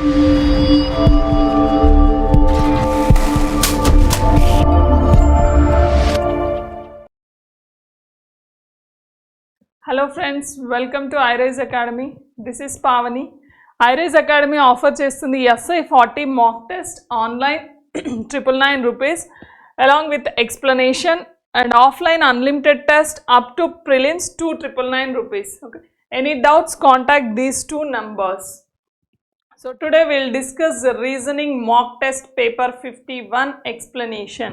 Hello friends, welcome to iRise Academy. This is Pavani. iRise Academy offer చేస్తుంది SI 40 mock test online 999 rupees along with explanation and offline unlimited test up to prelims 2999 rupees. Okay. Any doubts, contact these two numbers. So today we'll discuss the reasoning mock test paper 51 explanation.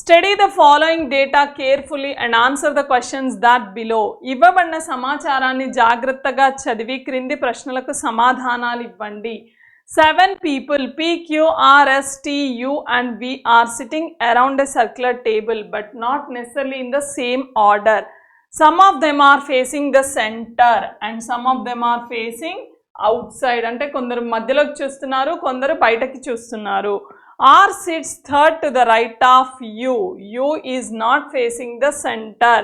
Study the following data carefully and answer the questions that below. ఇవ్వబడిన సమాచారాన్ని జాగ్రత్తగా చదివి క్రింది ప్రశ్నలకు సమాధానాలు ఇవ్వండి. 7 people P, Q, R, S, T, U and V are sitting around a circular table but not necessarily in the same order. Some of them are facing the center and some of them are facing outside. అంటే కొందరు మధ్యలోకి చూస్తున్నారు, కొందరు బయటకి చూస్తున్నారు. R sits third to the right of U. U is not facing the center.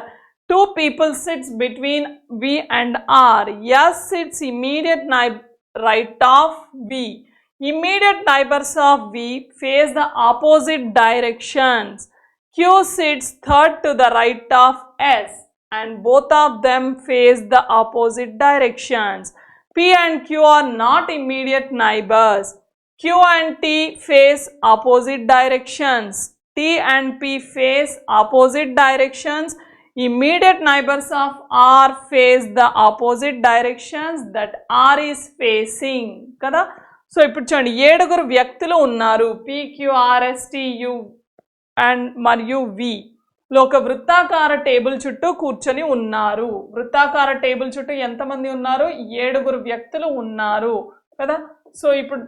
2 people sits between V and R. S sits immediate right of V. Immediate neighbors of V face the opposite directions. Q sits third to the right of S and both of them face the opposite directions. P and Q are not immediate neighbors. Q and T face opposite directions. T and P face opposite directions. Immediate neighbors of R face the opposite directions that R is facing. Kada? So, ఇప్పుడు చూడండి 7 వ్యక్తులు ఉన్నారు. P, Q, R, S, T, U and మరియు V లో ఒక వృత్తాకార table చుట్టూ కూర్చొని ఉన్నారు. వృత్తాకార టేబుల్ చుట్టూ ఎంతమంది ఉన్నారు? 7 వ్యక్తులు ఉన్నారు కదా. సో ఇప్పుడు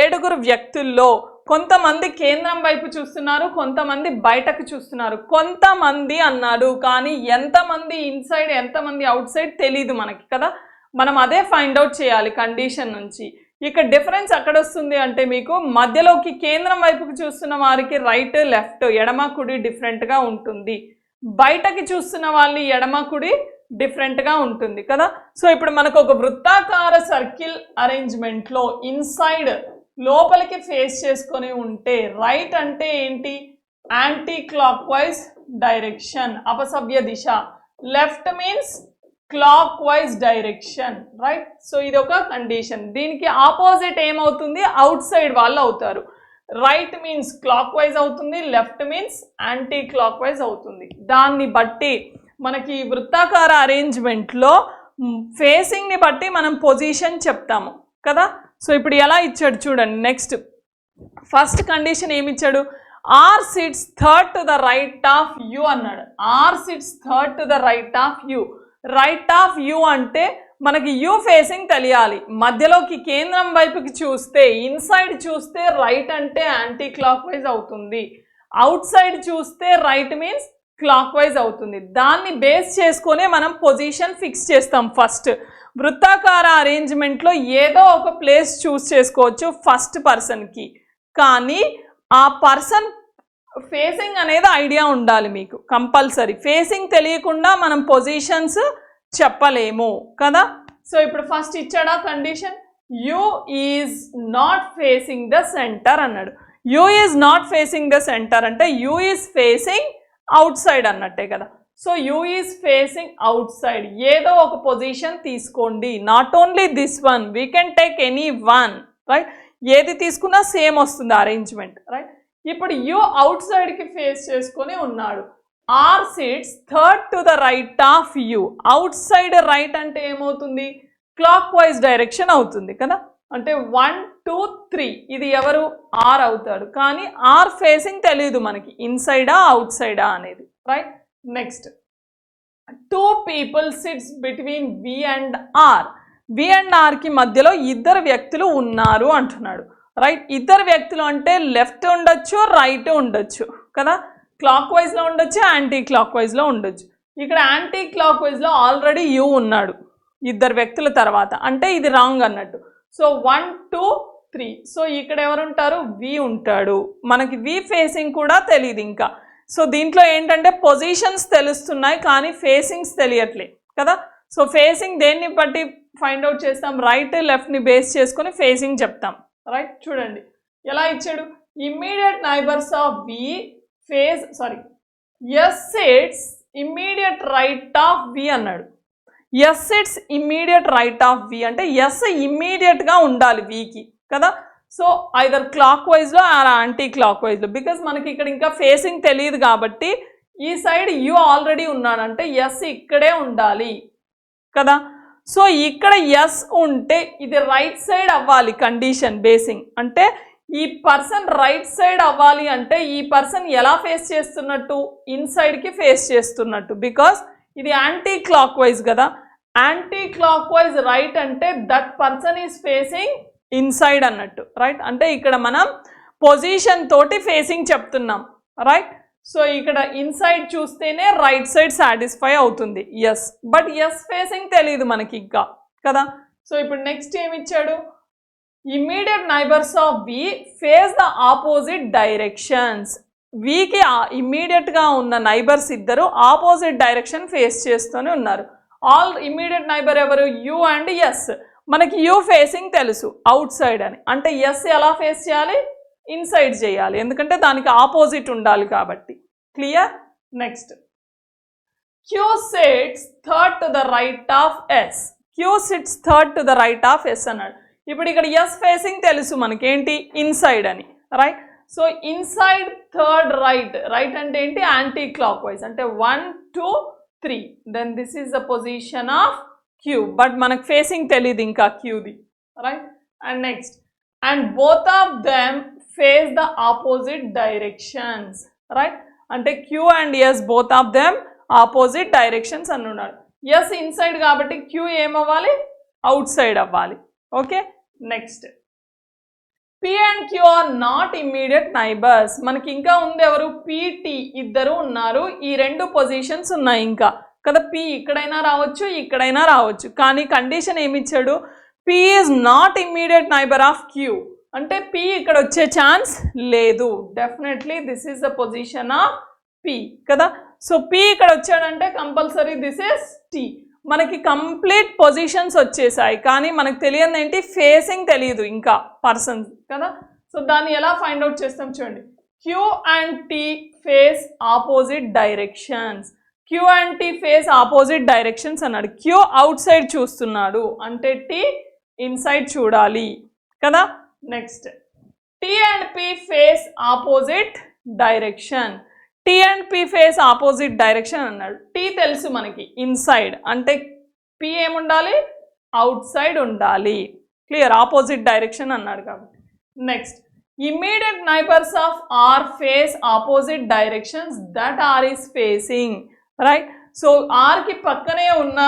7 వ్యక్తుల్లో కొంతమంది కేంద్రం వైపు చూస్తున్నారు, కొంతమంది బయటకు చూస్తున్నారు. కొంతమంది అన్నాడు కానీ ఎంతమంది ఇన్సైడ్ ఎంతమంది అవుట్ సైడ్ తెలీదు మనకి కదా. మనం అదే ఫైండ్ అవుట్ చేయాలి కండిషన్ నుంచి. ఇక డిఫరెన్స్ అక్కడ వస్తుంది అంటే మీకు మధ్యలోకి కేంద్రం వైపుకి చూస్తున్న వారికి రైట్ లెఫ్ట్ ఎడమ కుడి డిఫరెంట్గా ఉంటుంది. బయటకి చూస్తున్న వాళ్ళు ఎడమ కుడి డిఫరెంట్గా ఉంటుంది కదా. సో ఇప్పుడు మనకు ఒక వృత్తాకార సర్కిల్ అరేంజ్మెంట్లో ఇన్సైడ్ లోపలికి ఫేస్ చేసుకొని ఉంటే రైట్ అంటే ఏంటి? యాంటీ క్లాక్ వైజ్ డైరెక్షన్, అపసవ్య దిశ. Left means clockwise direction, right. So ఇది ఒక కండిషన్. దీనికి ఆపోజిట్ ఏమవుతుంది? అవుట్ సైడ్ వాళ్ళు అవుతారు. రైట్ మీన్స్ క్లాక్ వైజ్ అవుతుంది, left means anti clock wise అవుతుంది. దాన్ని బట్టి మనకి వృత్తాకార అరేంజ్మెంట్లో ఫేసింగ్ని బట్టి మనం పొజిషన్ చెప్తాము కదా. సో ఇప్పుడు ఎలా ఇచ్చాడు చూడండి. నెక్స్ట్ ఫస్ట్ కండిషన్ ఏమి ఇచ్చాడు? R sits third to the right of U అన్నాడు. R sits third to the right of U. Right of U అంటే మనకి U ఫేసింగ్ తెలియాలి. మధ్యలోకి కేంద్రం వైపుకి చూస్తే ఇన్సైడ్ చూస్తే రైట్ అంటే యాంటీ క్లాక్ వైజ్ అవుతుంది. అవుట్ సైడ్ చూస్తే రైట్ మీన్స్ క్లాక్ వైజ్ అవుతుంది. దాన్ని బేస్ చేసుకునే మనం పొజిషన్ ఫిక్స్ చేస్తాం. ఫస్ట్ వృత్తాకార అరేంజ్మెంట్లో ఏదో ఒక ప్లేస్ చూస్ చేసుకోవచ్చు ఫస్ట్ పర్సన్కి, కానీ ఆ పర్సన్ ఫేసింగ్ అనేది ఐడియా ఉండాలి మీకు కంపల్సరీ. ఫేసింగ్ తెలియకుండా మనం పొజిషన్స్ చెప్పలేము కదా. సో ఇప్పుడు ఫస్ట్ ఇచ్చాడా condition? U is not facing the centre అన్నాడు. U is not facing the centre అంటే U is facing out side అన్నట్టే కదా. So U is facing out side. ఏదో ఒక పొజిషన్ తీసుకోండి. Not only this one, we can take any one, right. ఏది తీసుకున్నా same వస్తుంది అరేంజ్మెంట్, రైట్. ఇప్పుడు U అవుట్ సైడ్కి ఫేస్ చేసుకొని ఉన్నాడు. R sits third to the right of U. Out side right అంటే ఏమవుతుంది? క్లాక్ వైజ్ డైరెక్షన్ అవుతుంది కదా. అంటే 1 2 3 ఇది ఎవరు? R అవుతాడు. కానీ R ఫేసింగ్ తెలియదు మనకి ఇన్సైడా అవుట్ సైడా అనేది, right. Next 2 people sits between V and R. V and Rకి మధ్యలో 2 వ్యక్తులు ఉన్నారు అంటున్నాడు, రైట్. 2 వ్యక్తులు అంటే లెఫ్ట్ ఉండొచ్చు, రైట్ ఉండొచ్చు కదా. క్లాక్ వైజ్లో ఉండొచ్చు, యాంటీ క్లాక్ వైజ్లో ఉండొచ్చు. ఇక్కడ యాంటీ క్లాక్ వైజ్లో ఆల్రెడీ U ఉన్నాడు 2 వ్యక్తుల తర్వాత, అంటే ఇది రాంగ్ అన్నట్టు. సో 1 2 3. సో ఇక్కడ ఎవరుంటారు? V ఉంటాడు. మనకి V ఫేసింగ్ కూడా తెలియదు ఇంకా. సో దీంట్లో ఏంటంటే పొజిషన్స్ తెలుస్తున్నాయి కానీ ఫేసింగ్స్ తెలియట్లే కదా. సో ఫేసింగ్ దేన్ని బట్టి ఫైండ్ అవుట్ చేస్తాం? రైట్ లెఫ్ట్ని బేస్ చేసుకొని ఫేసింగ్ చెప్తాం. రైట్, చూడండి ఎలా ఇచ్చాడు. Immediate neighbours of V face S sits immediate right of V అన్నాడు. S sits immediate right of V అంటే ఎస్ ఇమ్మీడియట్గా ఉండాలి వికి కదా. సో ఐదర్ క్లాక్ వైజ్లో ఆర్ యాంటీ క్లాక్ వైజ్లో, బికాజ్ మనకి ఇక్కడ ఇంకా ఫేసింగ్ తెలియదు కాబట్టి ఈ సైడ్ యూ ఆల్రెడీ ఉన్నాడంటే ఎస్ ఇక్కడే ఉండాలి కదా. సో ఇక్కడ ఎస్ ఉంటే ఇది రైట్ సైడ్ అవ్వాలి. కండిషన్ బేసింగ్ అంటే ఈ పర్సన్ రైట్ సైడ్ అవ్వాలి అంటే ఈ పర్సన్ ఎలా ఫేస్ చేస్తున్నట్టు, ఇన్సైడ్కి ఫేస్ చేస్తున్నట్టు, బికాస్ ఇది యాంటీ క్లాక్ వైజ్ కదా. యాంటీ క్లాక్ వైజ్ రైట్ అంటే that person is facing inside అన్నట్టు. రైట్, అంటే ఇక్కడ మనం పొజిషన్ తోటి ఫేసింగ్ చెప్తున్నాం. రైట్, సో ఇక్కడ ఇన్సైడ్ చూస్తేనే రైట్ సైడ్ సాటిస్ఫై అవుతుంది ఎస్. బట్ ఎస్ ఫేసింగ్ తెలియదు మనకి ఇంకా కదా. సో ఇప్పుడు నెక్స్ట్ ఏమి ఇచ్చాడు, immediate neighbours of V face the opposite directions. వికి ఇమ్మీడియట్గా ఉన్న నైబర్స్ ఇద్దరు ఆపోజిట్ డైరెక్షన్ ఫేస్ చేస్తూనే ఉన్నారు. ఆల్ ఇమ్మీడియట్ నైబర్ ఎవరు? U and S. మనకి యూ ఫేసింగ్ తెలుసు అవుట్ సైడ్ అని, అంటే ఎస్ ఎలా ఫేస్ చేయాలి? ఇన్సైడ్ చేయాలి, ఎందుకంటే దానికి ఆపోజిట్ ఉండాలి కాబట్టి. Clear? Next, Q sits third to the right of S. Q sits third to the right of S అన్నాడు. ఇప్పుడు ఇక్కడ ఎస్ ఫేసింగ్ తెలుసు మనకి ఏంటి? ఇన్సైడ్ అని. Right, so inside third right. Right అంటే ఏంటి? యాంటీ క్లాక్ వైజ్ అంటే 1 2 3. Then this is the position of Q, but మనకు ఫేసింగ్ తెలియదు ఇంకా క్యూది. Right, and next, and both of them face the opposite directions. Right, అంటే Q and S both of them opposite directions అని ఉన్నాడు. S inside కాబట్టి Q ఏమవ్వాలి? Outside అవ్వాలి. Okay, next, P and Q or not immediate neighbours. మనకి ఇంకా ఉంది ఎవరు? పిటి ఇద్దరు ఉన్నారు. ఈ రెండు పొజిషన్స్ ఉన్నాయి ఇంకా కదా. పి ఇక్కడైనా రావచ్చు, ఇక్కడైనా రావచ్చు, కానీ కండిషన్ ఏమి ఇచ్చాడు? P is not immediate neighbour of Q అంటే పి ఇక్కడ వచ్చే ఛాన్స్ లేదు. Definitely this is the position of P కదా. సో పి ఇక్కడ వచ్చాడంటే కంపల్సరీ దిస్ ఈస్ టీ. మనకి కంప్లీట్ పొజిషన్స్ వచ్చేసాయి, కానీ మనకు తెలియదు ఏంటి? ఫేసింగ్ తెలియదు ఇంకా పర్సన్స్ కదా. సో దాన్ని ఎలా ఫైండ్ అవుట్ చేస్తాం చూడండి. Q and T face opposite directions. Q and T face opposite directions అన్నాడు. క్యూ అవుట్ సైడ్ చూస్తున్నాడు అంటే టీ ఇన్సైడ్ చూడాలి కదా. Next, T and P face opposite direction. T and P face opposite direction అన్నాడు. T తెలుసు మనకి inside, అంటే P ఏముండాలి? అవుట్ సైడ్ ఉండాలి. క్లియర్? ఆపోజిట్ డైరెక్షన్ అన్నాడు కాబట్టి. Next, immediate neighbours of R face opposite directions that R is facing. Right, so ఆర్కి పక్కనే ఉన్న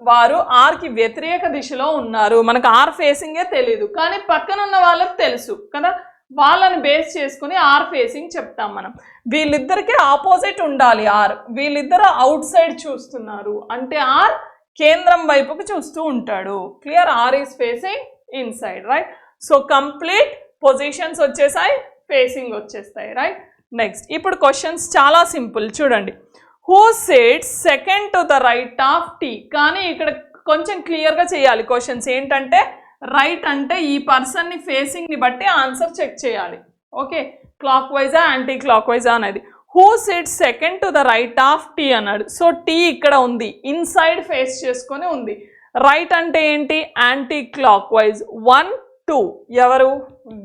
వారు ఆర్కి వ్యతిరేక దిశలో ఉన్నారు. మనకు ఆర్ ఫేసింగే తెలీదు, కానీ పక్కన ఉన్న వాళ్ళకి తెలుసు కదా. వాళ్ళని బేస్ చేసుకుని ఆర్ ఫేసింగ్ చెప్తాం మనం. వీళ్ళిద్దరికి ఆపోజిట్ ఉండాలి ఆర్. వీళ్ళిద్దరు అవుట్ సైడ్ చూస్తున్నారు అంటే ఆర్ కేంద్రం వైపుకి చూస్తూ ఉంటాడు. Clear? R is facing inside. Right, so complete positions వచ్చేసాయి, ఫేసింగ్ వచ్చేస్తాయి. రైట్, నెక్స్ట్, ఇప్పుడు క్వశ్చన్స్ చాలా సింపుల్ చూడండి. Who sits second to the right of T. కానీ ఇక్కడ కొంచెం క్లియర్గా చేయాలి క్వశ్చన్స్. ఏంటంటే రైట్ అంటే ఈ పర్సన్ని ఫేసింగ్ని బట్టి ఆన్సర్ చెక్ చేయాలి. ఓకే, క్లాక్ వైజా యాంటీ క్లాక్ వైజా అనేది. Who sits second to the right of T అన్నాడు. సో టీ ఇక్కడ ఉంది, ఇన్సైడ్ ఫేస్ చేసుకొని ఉంది. రైట్ అంటే ఏంటి? Anti clock wise. 1 2 ఎవరు?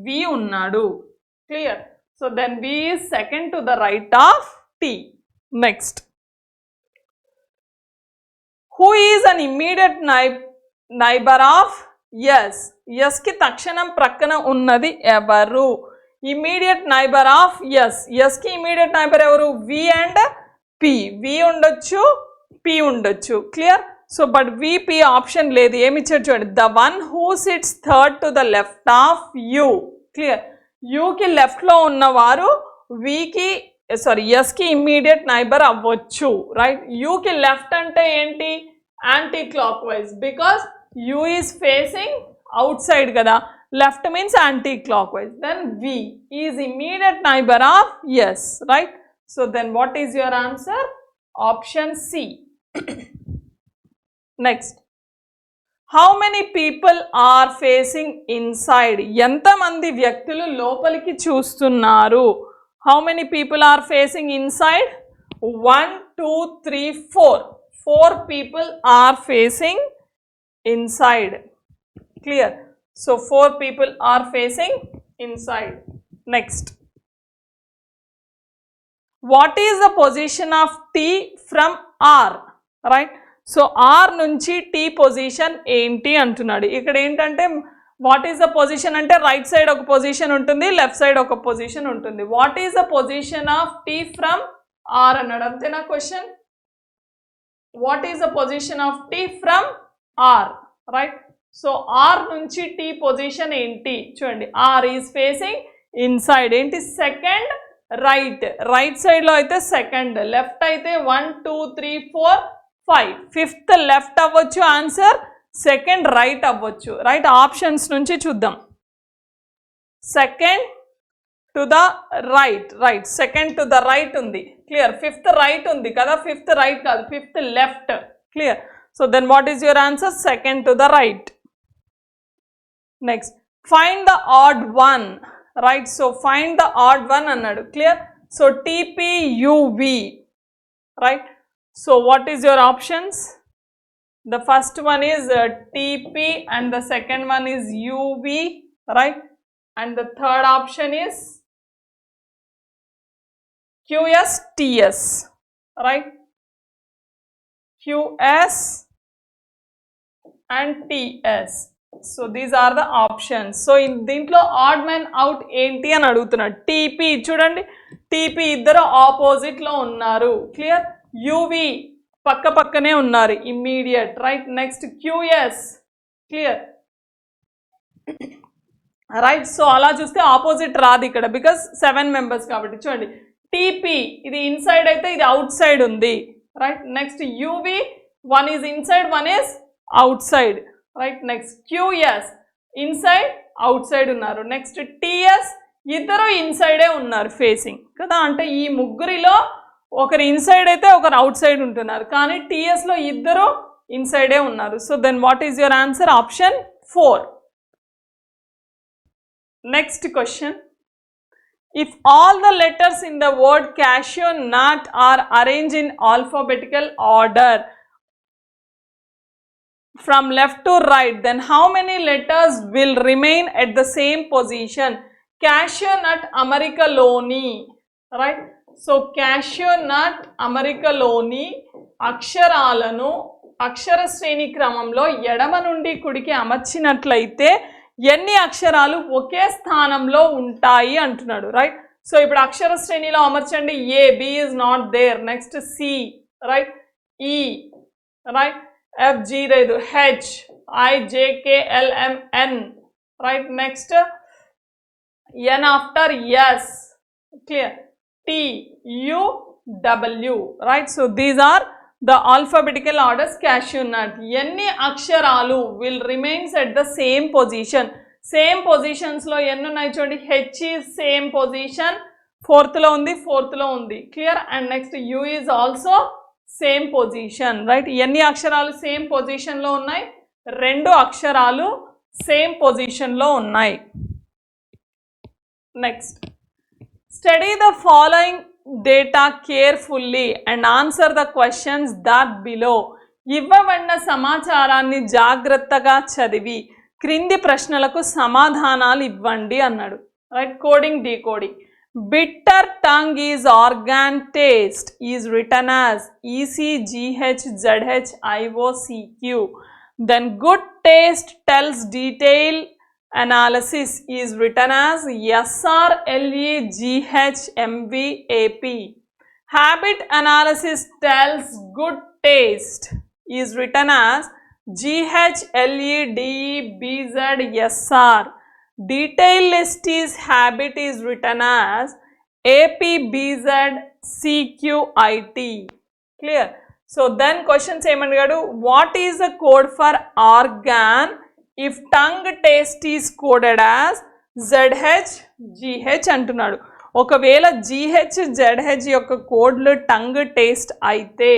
వి ఉన్నాడు. Clear? So then V is second to the right of T. Next, who is an immediate neighbour of S. ఎస్కి తక్షణం ప్రక్కన ఉన్నది ఎవరు? Immediate neighbour of S. ఎస్కి ఇమ్మీడియట్ నైబర్ ఎవరు? V and P. వి ఉండొచ్చు, పి ఉండొచ్చు. Clear? So but V P option లేదు. ఏమి ఇచ్చాడు చూడండి. The one who sits third to the left of U. Clear? యూకి లెఫ్ట్లో ఉన్నవారు వికి ఎస్కి ఇమ్మీడియట్ నైబర్ అవ్వచ్చు. రైట్, యూకి లెఫ్ట్ అంటే ఏంటి? Anticlockwise, because U is facing outside కదా. Left means anticlockwise. Then V is immediate neighbour of S. Right, so then what is your answer? Option C. Next, how many people are facing inside, ఎంతమంది వ్యక్తులు లోపలికి చూస్తున్నారు. How many people are facing inside, 1 2 3 4 people are facing inside. Clear? So 4 people are facing inside. Next, what is the position of T from R? Right? So R నుంచి T position ఏంటి అంటున్నాడు. ఇక్కడ ఏంటంటే what is the position అంటే right side ఒక position ఉంటుంది, left side ఒక position ఉంటుంది. What is the position of T from R అన్నాడు. అంతేనా question? What is the position of T from R, right? So R నుంచి T పొజిషన్ ఏంటి చూడండి. R is facing inside. ఏంటి? సెకండ్ రైట్ సైడ్లో అయితే సెకండ్, లెఫ్ట్ అయితే 1 2 3 4 5, ఫిఫ్త్ లెఫ్ట్ అవ్వచ్చు ఆన్సర్, సెకండ్ రైట్ అవ్వచ్చు. రైట్, ఆప్షన్స్ నుంచి చూద్దాం. Second to the right, second to the right ఉంది. క్లియర్? ఫిఫ్త్ రైట్ ఉంది కదా, ఫిఫ్త్ రైట్ కాదు, fifth left. Clear? So then what is your answer? Second to the right. Next, find the odd one. Right, so find the odd one అన్నాడు. Clear? So TPUV. Right, so what is your options? The first one is TP and the second one is UV, right? And the third option is QSTS, right? QS and TS. So these are the options. So in దీంట్లో odd man out ఏంటి అని అడుగుతున్నాడు. TP చూడండి, TP ఇద్దరు opposite లో ఉన్నారు. Clear? UV పక్క పక్కనే ఉన్నారు, immediate. Right, next QS. Clear? Right, so అలా చూస్తే ఆపోజిట్ రాదు ఇక్కడ, బికాస్ 7 మెంబర్స్ కాబట్టి. చూడండి, TP ఇది ఇన్సైడ్ అయితే ఇది అవుట్ సైడ్ ఉంది. Right, next UV, one is inside, one is out side. Right, next QS inside out side ఉన్నారు. నెక్స్ట్ TS ఇద్దరు ఇన్సైడే ఉన్నారు ఫేసింగ్ కదా, అంటే ఈ ముగ్గురిలో ఒకరు ఇన్సైడ్ అయితే ఒకరు అవుట్ సైడ్ ఉంటున్నారు, కానీ TSలో ఇద్దరు ఇన్సైడే ఉన్నారు. So then what is your answer? Option 4. Next question, if all the letters in the word cashew nut are arrange in alphabetical order from left to right, then how many letters will remain at the same position? cashew nut అమెరికాలోని. Right, so cashew nut అమెరికాలోని అక్షరాలను అక్షర శ్రేణి క్రమంలో ఎడమ నుండి కుడికి అమర్చినట్లయితే ఎన్ని అక్షరాలు ఒకే స్థానంలో ఉంటాయి అంటున్నాడు. రైట్, సో ఇప్పుడు అక్షర శ్రేణిలో అమర్చండి. A, B is not there. Next C, right, E, right, F, G లేదు, H, I, J, K, L, M, N, right, next N after S. Clear? T, U, W, right? So these are the alphabetical orders cashew nut. ఎన్ని అక్షరాలు will remains at the same position? Same positions లో ఎన్ని ఉన్నాయి చూడండి. H is same position, fourth లో ఉంది. Clear? And next U is also same position. Right, ఎన్ని అక్షరాలు సేమ్ పొజిషన్ లో ఉన్నాయి? 2 అక్షరాలు సేమ్ పొజిషన్ లో ఉన్నాయి. Next, study the following data carefully and answer the questions that below. ఇవ్వబడిన సమాచారాన్ని జాగ్రత్తగా చదివి క్రింది ప్రశ్నలకు సమాధానాలు ఇవ్వండి అన్నాడు. Right, coding decoding. Bitter tongue is organ taste is written as ECGHZHIOCQ. Then good taste tells detail analysis is written as SRLEGHMVAP. Habit analysis tells good taste is written as GHLEDEBZSR. Detail list is habit is written as APBZCQIT. Clear? So then questions ఏమన్నాడు? What is the code for organ if tongue taste is coded as ZHGH అంటున్నాడు. ఒకవేళ GHZH యొక్క కోడ్లు tongue taste అయితే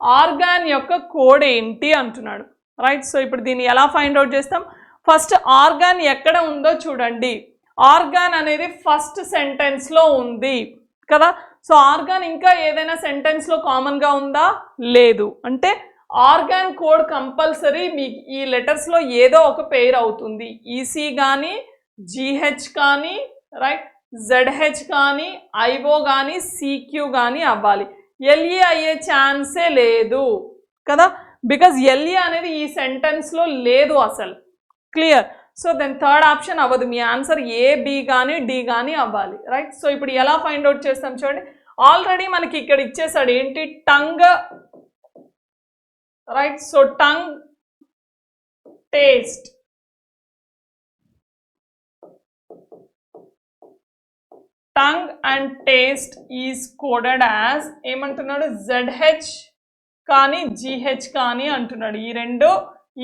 organ యొక్క code ఏంటి అంటున్నాడు. Right. So ఇప్పుడు దీన్ని ఎలా ఫైండ్ అవుట్ చేస్తాం? ఫస్ట్ ఆర్గాన్ ఎక్కడ ఉందో చూడండి. ఆర్గాన్ అనేది ఫస్ట్ సెంటెన్స్లో ఉంది కదా. సో ఆర్గాన్ ఇంకా ఏదైనా సెంటెన్స్లో కామన్గా ఉందా? లేదు. అంటే ఆర్గాన్ కోడ్ కంపల్సరీ మీకు ఈ లెటర్స్లో ఏదో ఒక పెయిర్ అవుతుంది. ఈసీ కానీ, జిహెచ్ కానీ, రైట్, జెడ్హెచ్ కానీ, ఐఓ కానీ, సిక్యూ కానీ అవ్వాలి. ఎల్ఈ అయ్యే ఛాన్సే లేదు కదా, బికాజ్ ఎల్ఈ అనేది ఈ సెంటెన్స్లో లేదు అసలు. Clear. So then third option అవ్వదు. మీ ఆన్సర్ ఏ, బి కానీ, డి కానీ అవ్వాలి. రైట్. సో ఇప్పుడు ఎలా ఫైండ్ అవుట్ చేస్తాం చూడండి. ఆల్రెడీ మనకి ఇక్కడ ఇచ్చేసాడు ఏంటి? Tongue. Right. So tongue taste. Tongue and taste is coded as ఏమంటున్నాడు? జెడ్హెచ్ కానీ జిహెచ్ కానీ అంటున్నాడు.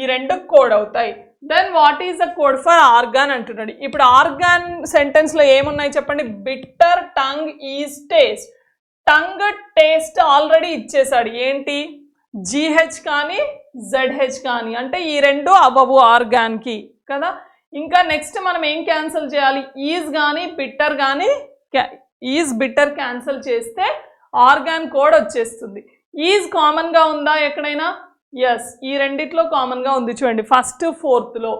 ఈ రెండు కోడ్ అవుతాయి. Then what is the code for organ అంటున్నాడు. ఇప్పుడు ఆర్గాన్ సెంటెన్స్లో ఏమున్నాయి చెప్పండి? Bitter tongue is taste. Tongue taste already ఇచ్చేసాడు. ఏంటి? జిహెచ్ కానీ జెడ్హెచ్ కానీ, అంటే ఈ రెండు అవ్వవు ఆర్గాన్కి కదా. ఇంకా నెక్స్ట్ మనం ఏం క్యాన్సిల్ చేయాలి? ఈజ్ కానీ బిట్టర్ కానీ, ఈజ్ బిట్టర్ క్యాన్సిల్ చేస్తే ఆర్గాన్ కోడ్ వచ్చేస్తుంది. ఈజ్ కామన్గా ఉందా ఎక్కడైనా? ఎస్, ఈ రెండిట్లో కామన్గా ఉంది చూడండి. ఫస్ట్ ఫోర్త్లో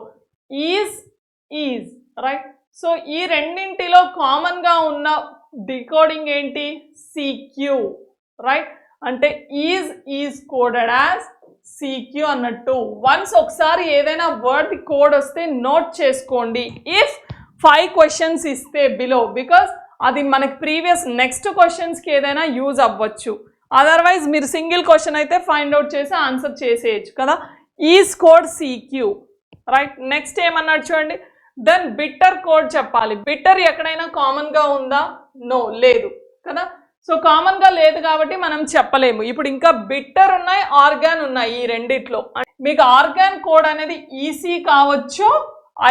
ఈజ్ రైట్. సో ఈ రెండింటిలో కామన్గా ఉన్న డికోడింగ్ ఏంటి? సిక్యూ. రైట్. అంటే ఈజ్ కోడెడ్ యాజ్ సిక్యూ అన్నట్టు. వన్స్ ఒకసారి ఏదైనా వర్డ్ కోడ్ వస్తే నోట్ చేసుకోండి. ఇఫ్ 5 క్వశ్చన్స్ ఇస్తే బిలో, బికాస్ అది మనకి ప్రీవియస్ నెక్స్ట్ క్వశ్చన్స్కి ఏదైనా యూజ్ అవ్వచ్చు. అదర్వైజ్ మీరు సింగిల్ క్వశ్చన్ అయితే ఫైండ్ అవుట్ చేసి ఆన్సర్ చేసేయచ్చు కదా. Is code CQ. Right. Next ఏమన్నాడు చూడండి. దెన్ బిట్టర్ కోడ్ చెప్పాలి. బిట్టర్ ఎక్కడైనా కామన్గా ఉందా? నో, లేదు కదా. సో కామన్గా లేదు కాబట్టి మనం చెప్పలేము. ఇప్పుడు ఇంకా బిట్టర్ ఉన్నాయి, ఆర్గాన్ ఉన్నాయి. ఈ రెండిట్లో మీకు ఆర్గాన్ కోడ్ అనేది ఈసీ కావచ్చు,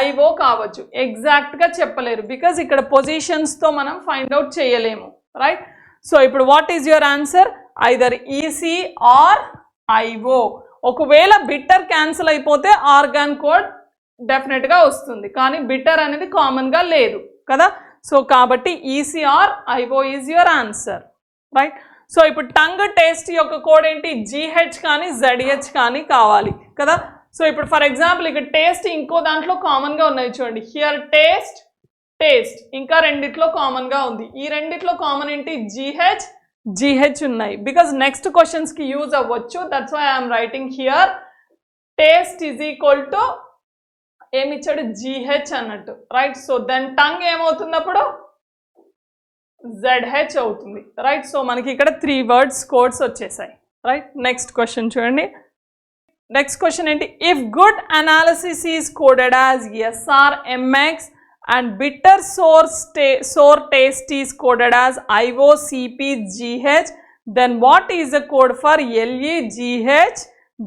ఐఓ కావచ్చు. ఎగ్జాక్ట్గా చెప్పలేరు బికాజ్ ఇక్కడ పొజిషన్స్తో మనం ఫైండ్ అవుట్ చేయలేము. రైట్. సో ఇప్పుడు what is your answer? Either EC or IO. ఒకవేళ బిట్టర్ క్యాన్సిల్ అయిపోతే ఆర్గాన్ కోడ్ డెఫినెట్గా వస్తుంది, కానీ బిట్టర్ అనేది కామన్గా లేదు కదా. సో కాబట్టి EC or IO is your answer. Right. So ఇప్పుడు టంగ్ టేస్ట్ యొక్క కోడ్ ఏంటి? జిహెచ్ కానీ జెడ్హెచ్ కానీ కావాలి కదా. సో ఇప్పుడు ఫర్ ఎగ్జాంపుల్ ఇక్కడ టేస్ట్ ఇంకో దాంట్లో కామన్గా ఉన్నాయి చూడండి. హియర్ టేస్ట్ ఇంకా రెండిట్లో కామన్గా ఉంది. ఈ రెండిట్లో కామన్ ఏంటి? జిహెచ్ ఉన్నాయి. బికాజ్ నెక్స్ట్ క్వశ్చన్స్కి యూజ్ అవ్వచ్చు. That's why I'm writing here taste is equal to ఏమిచ్చాడు? జిహెచ్ అన్నట్టు. రైట్. సో దెన్ టంగ్ ఏమవుతుంది అప్పుడు? జెడ్హెచ్ అవుతుంది. రైట్. సో మనకి ఇక్కడ 3 వర్డ్స్ కోడ్స్ వచ్చేసాయి. రైట్. నెక్స్ట్ క్వశ్చన్ చూడండి. నెక్స్ట్ క్వశ్చన్ ఏంటి? If good analysis is coded as S R M X and bitter sour taste is coded as IOCPGH, then what is the code for LEGH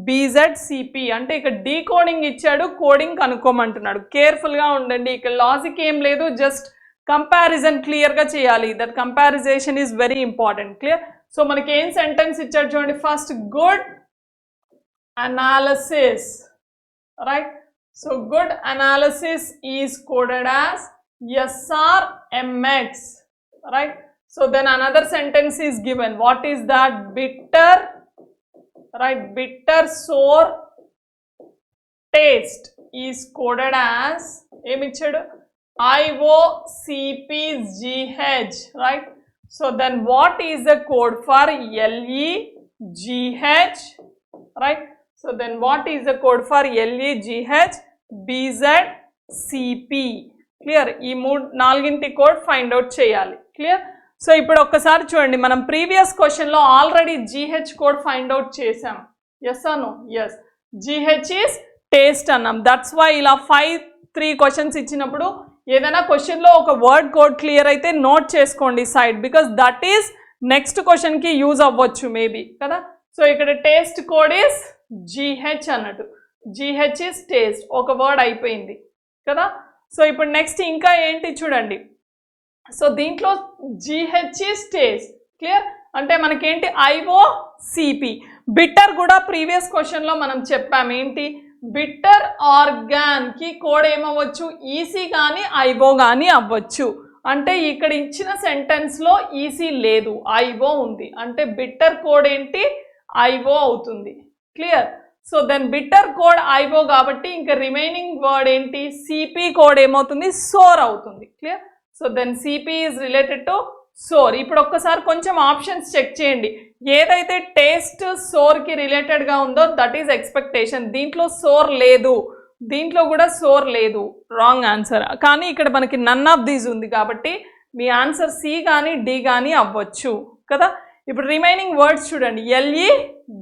BZCP? అంటే ఇక్కడ decoding ఇచ్చాడు, coding కనుక్కోమంటున్నాడు. కేర్ఫుల్గా ఉండండి. ఇక్కడ logic ఏం లేదు, జస్ట్ కంపారిజన్ క్లియర్గా చేయాలి. That comparison is very important. Clear. So మనకి ఏం సెంటెన్స్ ఇచ్చాడు చూడండి. First good analysis. Right. So good analysis is coded as SRMX, right? So then another sentence is given. What is that? Bitter, right? Bitter sour taste is coded as IOCPGH, right? So then what is the code for LEGH, right? So then what is the code for LEGH BZCP? Clear. ఈ 4 code find out చేయాలి. Clear. So ఇప్పుడు ఒక్కసారి చూడండి. మనం previous క్వశ్చన్లో already GH code find out చేసాం. Yes అను? Yes. GH is taste అన్నాం. దట్స్ వై ఇలా 3 క్వశ్చన్స్ ఇచ్చినప్పుడు ఏదైనా క్వశ్చన్లో ఒక వర్డ్ కోడ్ క్లియర్ అయితే నోట్ చేసుకోండి side, because that is next క్వశ్చన్కి యూజ్ అవ్వచ్చు మేబీ కదా. సో ఇక్కడ టేస్ట్ కోడ్ ఈస్ జిహెచ్ అన్నట్టు. GH is taste. ఒక వర్డ్ అయిపోయింది కదా. సో ఇప్పుడు నెక్స్ట్ ఇంకా ఏంటి చూడండి. సో దీంట్లో జిహెచ్ ఈస్ టేస్ట్. క్లియర్. అంటే మనకేంటి? IOCP. బిట్టర్ కూడా ప్రీవియస్ క్వశ్చన్లో మనం చెప్పాము. ఏంటి? బిట్టర్ ఆర్గాన్ కి కోడ్ ఏమవ్వచ్చు ఈసీ కానీ ఐఓ కానీ అవ్వచ్చు. అంటే ఇక్కడ ఇచ్చిన సెంటెన్స్లో ఈసీ లేదు, ఐఓ ఉంది. అంటే బిట్టర్ కోడ్ ఏంటి ఐఓ అవుతుంది. Clear. So then bitter code IO కాబట్టి ఇంకా రిమైనింగ్ వర్డ్ ఏంటి సిపి కోడ్ ఏమవుతుంది సోర్ అవుతుంది. Clear. So then CP is related to sour. ఇప్పుడు ఒక్కసారి కొంచెం ఆప్షన్స్ చెక్ చేయండి. ఏదైతే టేస్ట్ సోర్కి రిలేటెడ్గా ఉందో దట్ ఈజ్ ఎక్స్పెక్టేషన్. దీంట్లో సోర్ లేదు, దీంట్లో కూడా సోర్ లేదు, రాంగ్ ఆన్సర్. కానీ ఇక్కడ మనకి నన్ ఆఫ్ దీస్ ఉంది కాబట్టి మీ ఆన్సర్ సి కానీ డి కానీ అవ్వచ్చు కదా. ఇప్పుడు రిమైనింగ్ వర్డ్స్ చూడండి, ఎల్ఈ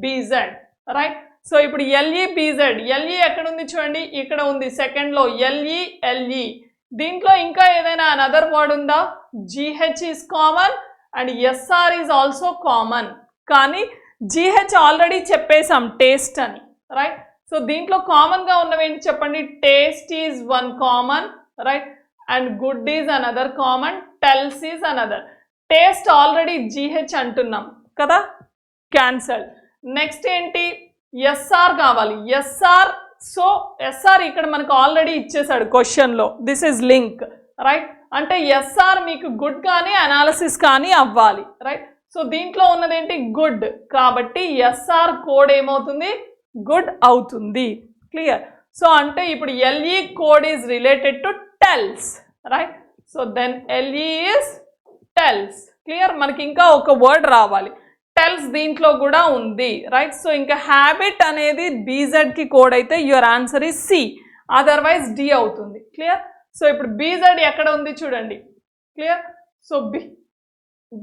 బీజెడ్, రైట్. సో ఇప్పుడు ఎల్ఈ బీజెడ్, ఎల్ఈ ఎక్కడ ఉంది చూడండి, ఇక్కడ ఉంది సెకండ్లో ఎల్ఈ ఎల్ఈ. దీంట్లో ఇంకా ఏదైనా అనదర్ వర్డ్ ఉందా? G H is common and S R is also common. కానీ జిహెచ్ ఆల్రెడీ చెప్పేసాం టేస్ట్ అని, రైట్. సో దీంట్లో కామన్గా ఉన్నవి ఏంటి చెప్పండి? Taste is one common, right, and good is another common, tells is another. Taste already G H అంటున్నాం కదా, క్యాన్సల్. నెక్స్ట్ ఏంటి? ఎస్ఆర్ కావాలి, ఎస్ఆర్. సో ఎస్ఆర్ ఇక్కడ మనకు ఆల్రెడీ ఇచ్చేసాడు క్వశ్చన్లో, దిస్ ఈజ్ లింక్, రైట్. అంటే ఎస్ఆర్ మీకు గుడ్ కానీ అనాలిసిస్ కానీ అవ్వాలి, రైట్. సో దీంట్లో ఉన్నదేంటి గుడ్ కాబట్టి ఎస్ఆర్ కోడ్ ఏమవుతుంది గుడ్ అవుతుంది. క్లియర్. సో అంటే ఇప్పుడు LE code is related to tells, right. So then LE is tells. Clear. మనకి ఇంకా ఒక వర్డ్ రావాలి, టెల్స్ దీంట్లో కూడా ఉంది, రైట్. సో ఇంకా హ్యాబిట్ అనేది బీజెడ్కి కోడ్ అయితే your answer is C, otherwise D అవుతుంది. క్లియర్. సో ఇప్పుడు బీజెడ్ ఎక్కడ ఉంది చూడండి. Clear. So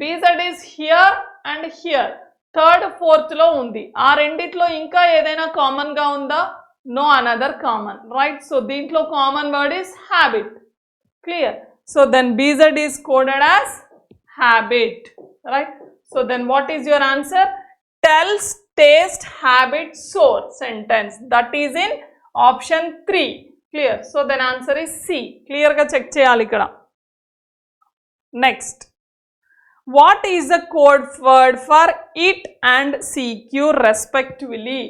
BZ is here and here, third ఫోర్త్లో ఉంది. ఆ రెండిట్లో ఇంకా ఏదైనా కామన్గా ఉందా? No another common, right. So దీంట్లో common word is habit. Clear. So then BZ is coded as habit, right. So then what is your answer? Tells, taste, habit, soar sentence. That is in option 3. Clear. So then answer is C. Clear ga check cheyali ikkada. Next. What is the code word for it and CQ respectively?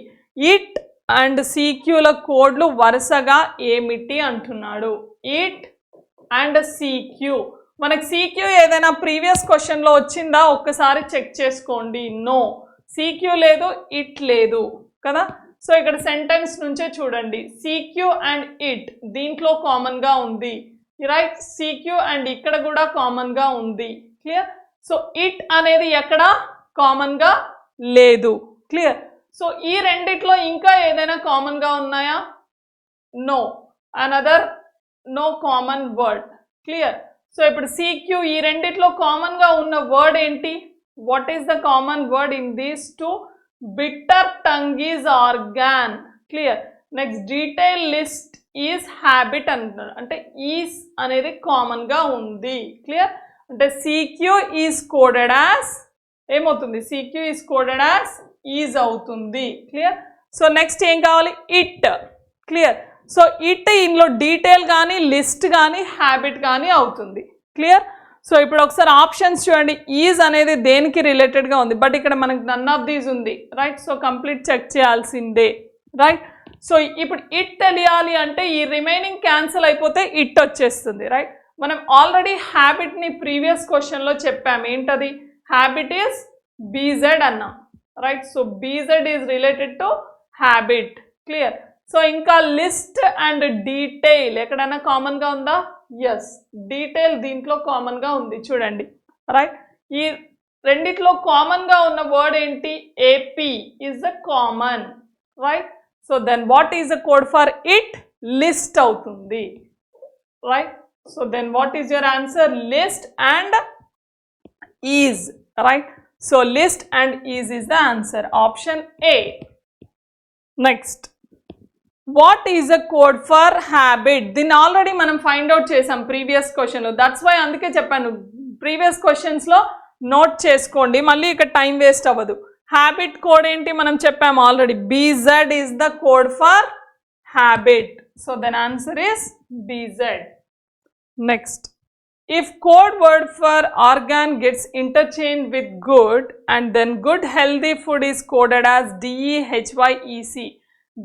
It and CQ la code lu varusaga emiti antunnadu. It and CQ. మనకి CQ ఏదైనా previous క్వశ్చన్లో వచ్చిందా ఒక్కసారి check చేసుకోండి. No, CQ లేదు, it లేదు కదా. So ఇక్కడ సెంటెన్స్ నుంచే చూడండి, సీక్యూ అండ్ ఇట్ దీంట్లో కామన్గా ఉంది, రైట్. సీక్యూ అండ్ ఇక్కడ కూడా కామన్గా ఉంది. క్లియర్. సో ఇట్ అనేది ఎక్కడ కామన్గా లేదు. క్లియర్. సో ఈ రెండిట్లో ఇంకా ఏదైనా కామన్గా ఉన్నాయా? No, another no common word. Clear. So ఇప్పుడు సీక్యూ ఈ రెండిట్లో కామన్గా ఉన్న వర్డ్ ఏంటి? What is the common word in these two? Bitter tongue is organ. Clear. Next detail list is habit అంటున్నారు, అంటే ఈజ్ అనేది కామన్గా ఉంది. క్లియర్. అంటే సీక్యూ ఈజ్ కోడెడ్ యాజ్ ఏమవుతుంది? C Q is coded as is అవుతుంది. క్లియర్. సో నెక్స్ట్ ఏం కావాలి? ఇట్. క్లియర్. సో ఇట్ ఇందులో డీటెయిల్ కానీ లిస్ట్ కానీ హ్యాబిట్ కానీ అవుతుంది. క్లియర్. సో ఇప్పుడు ఒకసారి ఆప్షన్స్ చూడండి, ఈజ్ అనేది దేనికి రిలేటెడ్గా ఉంది, బట్ ఇక్కడ మనకి నన్ ఆఫ్ దీస్ ఉంది, రైట్. సో కంప్లీట్ చెక్ చేయాల్సిందే, రైట్. సో ఇప్పుడు ఇట్ తెలియాలి అంటే ఈ రిమైనింగ్ క్యాన్సిల్ అయిపోతే ఇట్ వచ్చేస్తుంది, రైట్. మనం ఆల్రెడీ హ్యాబిట్ని ప్రీవియస్ క్వశ్చన్లో చెప్పాము, ఏంటది? హ్యాబిట్ ఈజ్ బీజెడ్ అన్నాం, right. So BZ is related to habit. Clear. So ఇంకా లిస్ట్ అండ్ డీటెయిల్ ఎక్కడైనా కామన్గా ఉందా? ఎస్, డీటెయిల్ దీంట్లో కామన్గా ఉంది చూడండి, రైట్. ఈ రెండిట్లో కామన్గా ఉన్న వర్డ్ ఏంటి? AP is the common, right. So then what is the code for it? List అవుతుంది, right. So then what is your answer? List and is, right. So list and is is the answer, option A. Next, what is the code for habit? దీన్ని already మనం find out చేసాం previous క్వశ్చన్లో, that's why అందుకే చెప్పాను previous క్వశ్చన్స్లో note చేసుకోండి, మళ్ళీ ఇక్కడ టైం వేస్ట్ అవ్వదు. హ్యాబిట్ కోడ్ ఏంటి మనం చెప్పాము already, B Z is the code for habit. So then answer is B Z. Next, if code word for organ gets interchange with good and then good healthy food is coded as DEHYEC,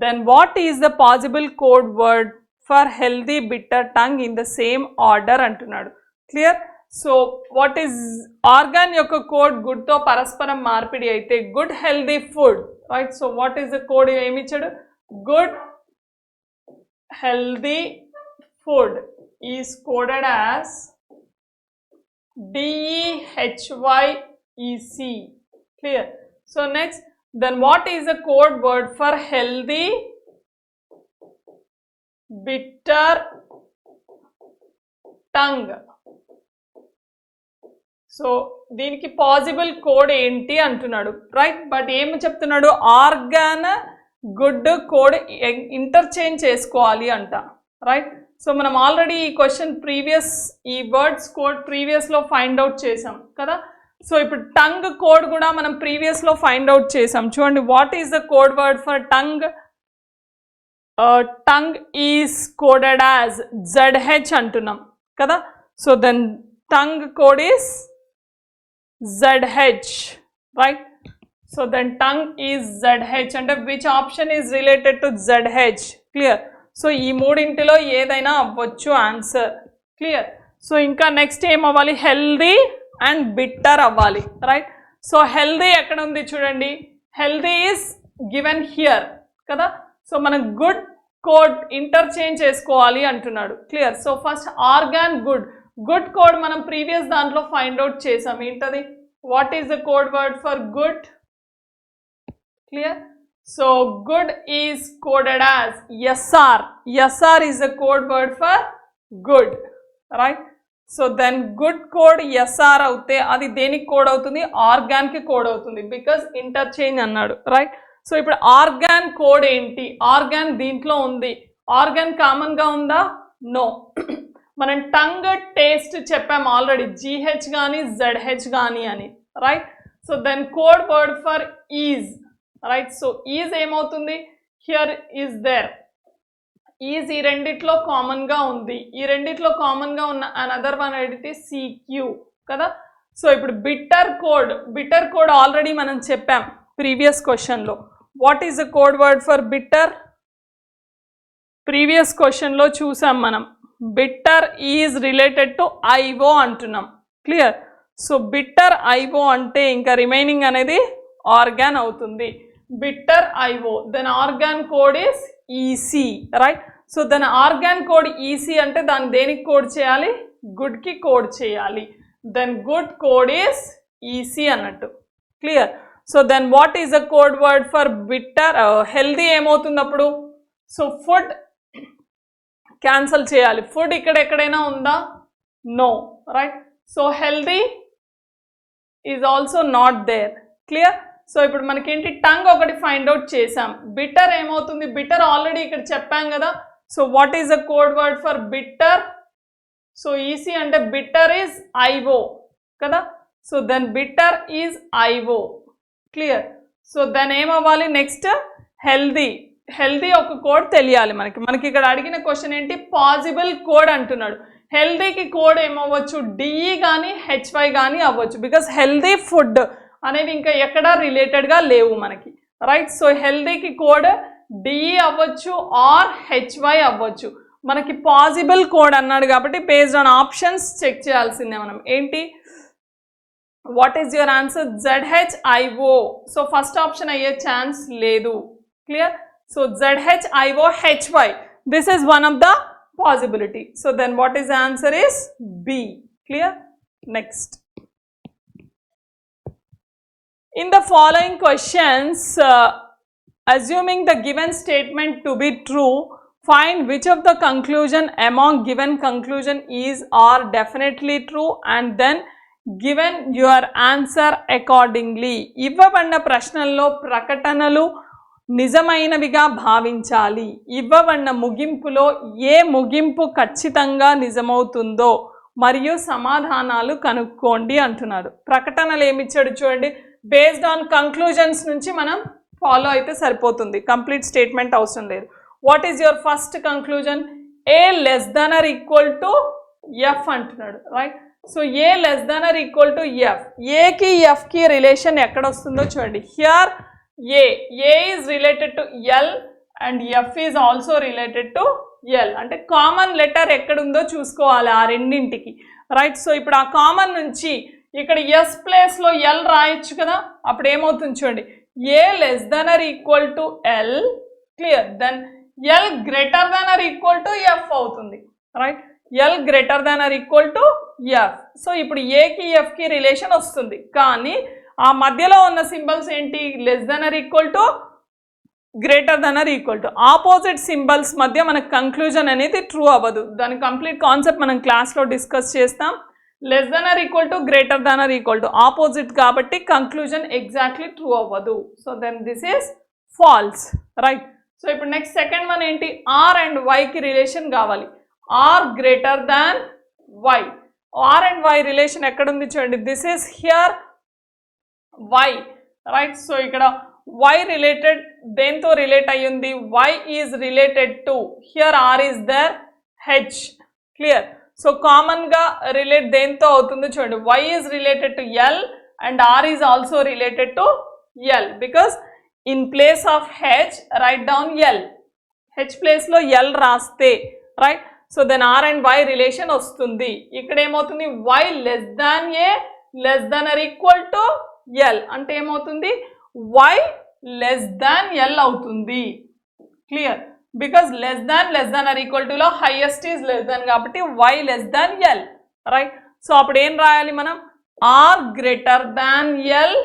then what is the possible code word for healthy bitter tongue in the same order అంటున్నాడు. Clear. So what is organ యొక్క code గుడ్తో పరస్పరం మార్పిడి అయితే good healthy food, right. So what is the code ఏమి ఇచ్చాడు? Good healthy food is coded as DEHYEC. Clear. So next, then what is the code word for healthy bitter tongue? So దీనికి possible code ఏంటి అంటున్నాడు, right. But ఏమి చెప్తున్నాడు? Organ good code interchange చేసుకోవాలి అంట, right. So మనం already ఈ question previous ఈ వర్డ్స్ కోడ్ ప్రీవియస్లో ఫైండ్ అవుట్ చేసాం కదా. సో ఇప్పుడు టంగ్ కోడ్ కూడా మనం ప్రీవియస్లో ఫైండ్ అవుట్ చేసాం. చూడండి, what is the code word for tongue? Tongue is coded as ZH అంటున్నాం కదా. So then tongue code is ZH, right. So then tongue is ZH అంటే which option is related to ZH? Clear. So ఈ మూడింటిలో ఏదైనా అవ్వచ్చు answer. Clear. So ఇంకా next ఏం అవ్వాలి? హెల్దీ అండ్ బిట్టర్ అవ్వాలి, రైట్. సో హెల్దీ ఎక్కడ ఉంది చూడండి, హెల్దీ ఈజ్ గివెన్ హియర్ కదా. సో మనం గుడ్ కోడ్ ఇంటర్చేంజ్ చేసుకోవాలి అంటున్నాడు. Clear. So first organ good, good code మనం ప్రీవియస్ దాంట్లో ఫైండ్ అవుట్ చేసాం. ఏంటది? What is the code word for good? Clear. So good is coded as SR. SR is the code word for good, right. So then good code SR అవుతే అది దేనికి code అవుతుంది? ఆర్గాన్కి code అవుతుంది, because interchange అన్నాడు, right. So ఇప్పుడు organ code ఏంటి? Organ దీంట్లో ఉంది. ఆర్గాన్ కామన్గా ఉందా? నో. మనం టంగ్ టేస్ట్ చెప్పాం ఆల్రెడీ, GH కానీ ZH కానీ అని, right. So then code word for is, right. So is ఏమవుతుంది? Here is there. ఈజ్ ఈ రెండిట్లో కామన్గా ఉంది. ఈ రెండిట్లో కామన్గా ఉన్న అనదర్ వన్ అయితే CQ కదా. సో ఇప్పుడు bitter code, bitter code already మనం చెప్పాం ప్రీవియస్ క్వశ్చన్లో. What is the code word for bitter? Previous క్వశ్చన్లో చూసాం మనం. Bitter is related to IO అంటున్నాం. క్లియర్. సో బిట్టర్ IO అంటే ఇంకా రిమైనింగ్ అనేది ఆర్గాన్ అవుతుంది. Bitter IO, then organ code is EC, right. So then organ code EC అంటే దాన్ని దేనికి కోడ్ చేయాలి? గుడ్కి కోడ్ చేయాలి. Then good code is EC అన్నట్టు. Clear. So then what is the code word for bitter? Healthy ఏమవుతుంది అప్పుడు? So food cancel చేయాలి. ఫుడ్ ఇక్కడ ఎక్కడైనా ఉందా? No, right. So healthy is also not there. Clear. So ఇప్పుడు మనకేంటి? టంగ్ ఒకటి ఫైండ్ అవుట్ చేసాం. బిట్టర్ ఏమవుతుంది? బిట్టర్ ఆల్రెడీ ఇక్కడ చెప్పాం కదా. So what is the code word for bitter? So EC అంటే బిట్టర్ ఈజ్ IO కదా. So then bitter is IO. Clear. So then ఏమవ్వాలి నెక్స్ట్? హెల్దీ. హెల్దీ ఒక కోడ్ తెలియాలి మనకి. మనకి ఇక్కడ అడిగిన క్వశ్చన్ ఏంటి? పాసిబుల్ కోడ్ అంటున్నాడు. హెల్దీకి కోడ్ ఏమవ్వచ్చు? DE కానీ HY కానీ అవ్వచ్చు, బికాస్ హెల్దీ ఫుడ్ అనేవి ఇంకా ఎక్కడా రిలేటెడ్గా లేవు మనకి, రైట్. సో హెల్దీకి కోడ్ DE అవ్వచ్చు ఆర్ HY అవ్వచ్చు. మనకి పాసిబుల్ కోడ్ అన్నాడు కాబట్టి బేస్డ్ ఆన్ ఆప్షన్స్ చెక్ చేయాల్సిందే మనం. ఏంటి? What is your answer? ZHIO. So first option అయ్యే ఛాన్స్ లేదు. Clear. So ZHIO HY, this is one of the possibility. So then what is the answer is B. Clear. Next, in the following questions, assuming the given statement to be true, find which of the conclusion among given conclusion is or definitely true and then given your answer accordingly. ఇవ్వబడిన ప్రశ్నల్లో ప్రకటనలు నిజమైనవిగా భావించాలి. ఇవ్వబడిన ముగింపులో ఏ ముగింపు ఖచ్చితంగా నిజమవుతుందో మరియు సమాధానాలు కనుక్కోండి అంటున్నాడు. ప్రకటనలు ఏమిచ్చాడు చూడండి. బేస్డ్ ఆన్ కంక్లూజన్స్ నుంచి మనం ఫాలో అయితే సరిపోతుంది, కంప్లీట్ స్టేట్మెంట్ అవసరం లేదు. What is your first conclusion? A less than or equal to F అంటున్నాడు, right. So A less than or equal to F. ఏకి ఎఫ్కి రిలేషన్ ఎక్కడ వస్తుందో చూడండి. Here A is related to L and F is also related to L. అంటే common letter ఎక్కడుందో చూసుకోవాలి ఆ రెండింటికి, రైట్. సో ఇప్పుడు ఆ కామన్ నుంచి ఇక్కడ ఎస్ ప్లేస్లో ఎల్ రాయొచ్చు కదా, అప్పుడు ఏమవుతుంది చూడండి, A less than or equal to L, clear. Then L greater than or equal to F అవుతుంది, right. L greater than or equal to F. So ఇప్పుడు ఏకి ఎఫ్కి రిలేషన్ వస్తుంది, కానీ ఆ మధ్యలో ఉన్న సింబల్స్ ఏంటి, less than or equal to, greater than or equal to. Opposite symbols మధ్య మనకు కంక్లూజన్ అనేది ట్రూ అవ్వదు. దాని కంప్లీట్ కాన్సెప్ట్ మనం క్లాస్లో డిస్కస్ చేస్తాం. Less than or equal to, greater than or equal to, opposite కాబట్టి కంక్లూజన్ ఎగ్జాక్ట్లీ ట్రూ అవ్వదు. So then this is false, right. So ఇప్పుడు నెక్స్ట్ సెకండ్ వన్ ఏంటి, ఆర్ అండ్ వైకి రిలేషన్ కావాలి. R greater than Y. R and Y relation ఎక్కడుంది చూడండి, this is here Y, right. So ఇక్కడ Y related దేంతో relate అయ్యింది, Y is related to, here R is there, H, clear. So కామన్గా relate దేంతో అవుతుందో చూడండి, Y is related to L and R is also related to L, because in place of H write down L, H ప్లేస్లో L రాస్తే, right. So then R and Y relation వస్తుంది. ఇక్కడ ఏమవుతుంది, Y less than A less than or equal to L, అంటే ఏమవుతుంది, Y less than L అవుతుంది, clear. Because less than or equal టులో highest is less than కాబట్టి Y less than L, right. So అప్పుడు ఏం రాయాలి మనం, R greater than L,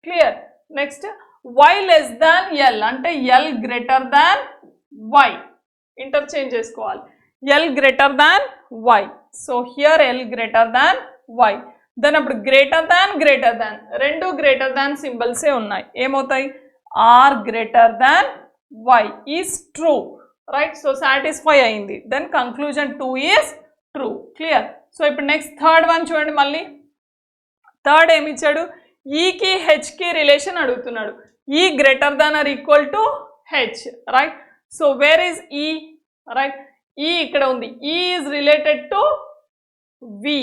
clear. Next Y less than L అంటే L greater than Y, interchange చేసుకోవాలి, L greater than Y. So here L greater than Y. Then అప్పుడు greater than రెండు greater than సింబల్సే ఉన్నాయి, ఏమవుతాయి, R greater than Y is true, right. So satisfy అయింది. Then conclusion 2 is true, clear. So ఇప్పుడు next third one చూడండి, మళ్ళీ third ఏమి ఇచ్చాడు, ఈకి హెచ్కి రిలేషన్ అడుగుతున్నాడు. E greater than or equal to H, right. So where is E, right. E ఇక్కడ ఉంది, E is related to V,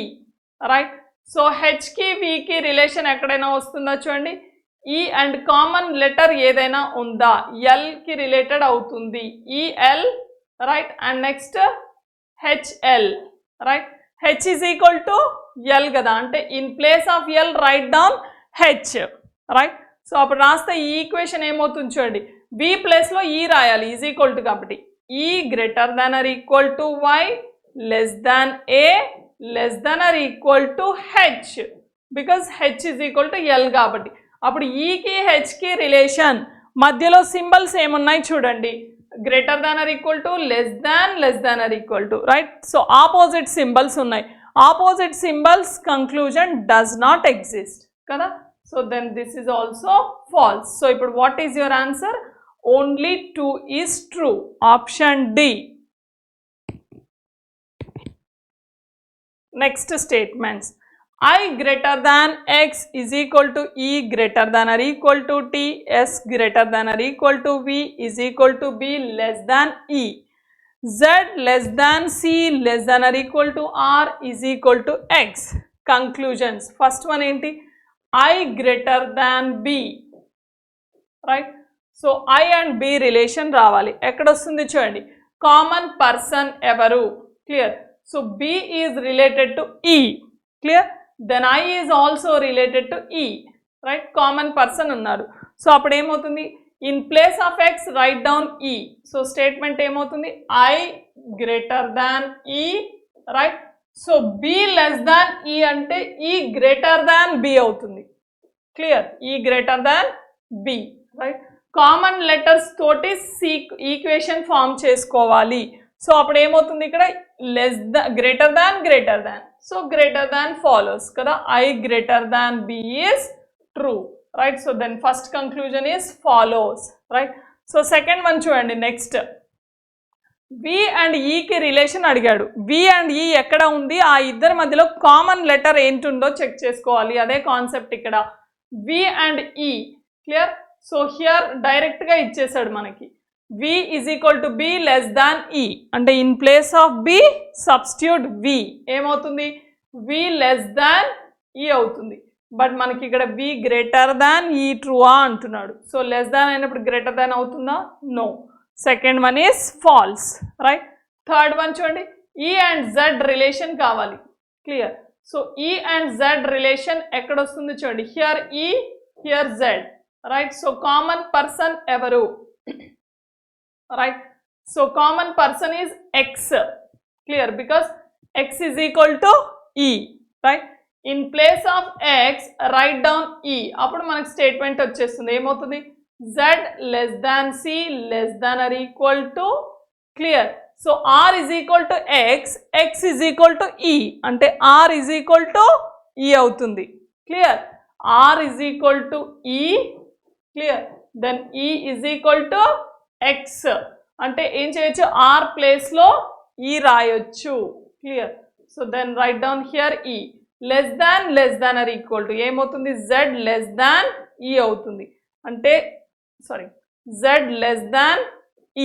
right. So హెచ్కి వికి రిలేషన్ ఎక్కడైనా వస్తుందా చూడండి, ఈ అండ్ కామన్ లెటర్ ఏదైనా ఉందా, ఎల్కి రిలేటెడ్ అవుతుంది, EL, right. And next HL, right. H is equal to L కదా, అంటే in place of L write down H, right. So అప్పుడు రాస్తే ఈ ఈక్వేషన్ ఏమవుతుంది చూడండి, వి ప్లేస్లో ఈ రాయాలి, ఈజ్ ఈక్వల్ టు కాబట్టి E greater than or equal to Y less than A less than or equal to H, because H is equal to L కాబట్టి. అప్పుడు ఈకి హెచ్కి రిలేషన్ మధ్యలో సింబల్స్ ఏమున్నాయి చూడండి, greater than or equal to less than or equal to, right. So opposite symbols ఉన్నాయి, opposite symbols conclusion does not exist కదా. So then this is also false. So ఇప్పుడు what is your answer, only 2 is true, option D. Next statements, I greater than x is equal to e greater than or equal to t, s greater than or equal to v is equal to b less than e, z less than c less than or equal to r is equal to x. Conclusions, first one enti, I greater than b, right. So I and b relation రావాలి, ఎక్కడ వస్తుంది చూడండి, common person ఎవరు, clear. So b is related to e, clear. Then I is also related to E, right. Common person ఉన్నారు. So అప్పుడు ఏమవుతుంది, in place of X write down E. So statement ఏమవుతుంది, I greater than E, right. So B less than E అంటే E greater than B అవుతుంది, clear. E greater than B, right. Common letters తోటి equation form చేసుకోవాలి. So అప్పుడు ఏమవుతుంది ఇక్కడ, less than greater than, so greater than follows కదా, I greater than B is true, right. So then first conclusion is follows, right. So second one చూడండి, next V and ఈకి relation అడిగాడు. V and ఈ ఎక్కడ ఉంది, ఆ ఇద్దరి మధ్యలో కామన్ లెటర్ ఏంటుందో చెక్ చేసుకోవాలి, అదే కాన్సెప్ట్ ఇక్కడ. V అండ్ ఈ, క్లియర్. సో హియర్ డైరెక్ట్గా ఇచ్చేసాడు మనకి, V is equal to B less than E, అంటే in place of B substitute V, ఏమవుతుంది, V less than E అవుతుంది. బట్ మనకి ఇక్కడ V గ్రేటర్ దాన్ E ట్రూవా అంటున్నాడు. సో లెస్ దాన్ అయినప్పుడు గ్రేటర్ దాన్ అవుతుందా, no. Second one is false, right. Third one చూడండి, ఈ అండ్ జెడ్ రిలేషన్ కావాలి, clear. So E and Z relation ఎక్కడ వస్తుంది చూడండి, here E, here Z, right. So common person ఎవరు, right. So common person is X, clear, because x is equal to e, right. In place of x write down e, అప్పుడు మనకు statement వచ్చేస్తుంది ఏమవుతుంది, z less than c less than or equal to, clear. So r is equal to x, x is equal to e అంటే r is equal to e అవుతుంది, clear. r is equal to e, clear. Then e is equal to x అంటే ఏం చేయొచ్చు, r ప్లేస్లో e రాయొచ్చు, clear. So then write down here e, less than or equal to ఏమవుతుంది, z less than e అవుతుంది అంటే sorry z less than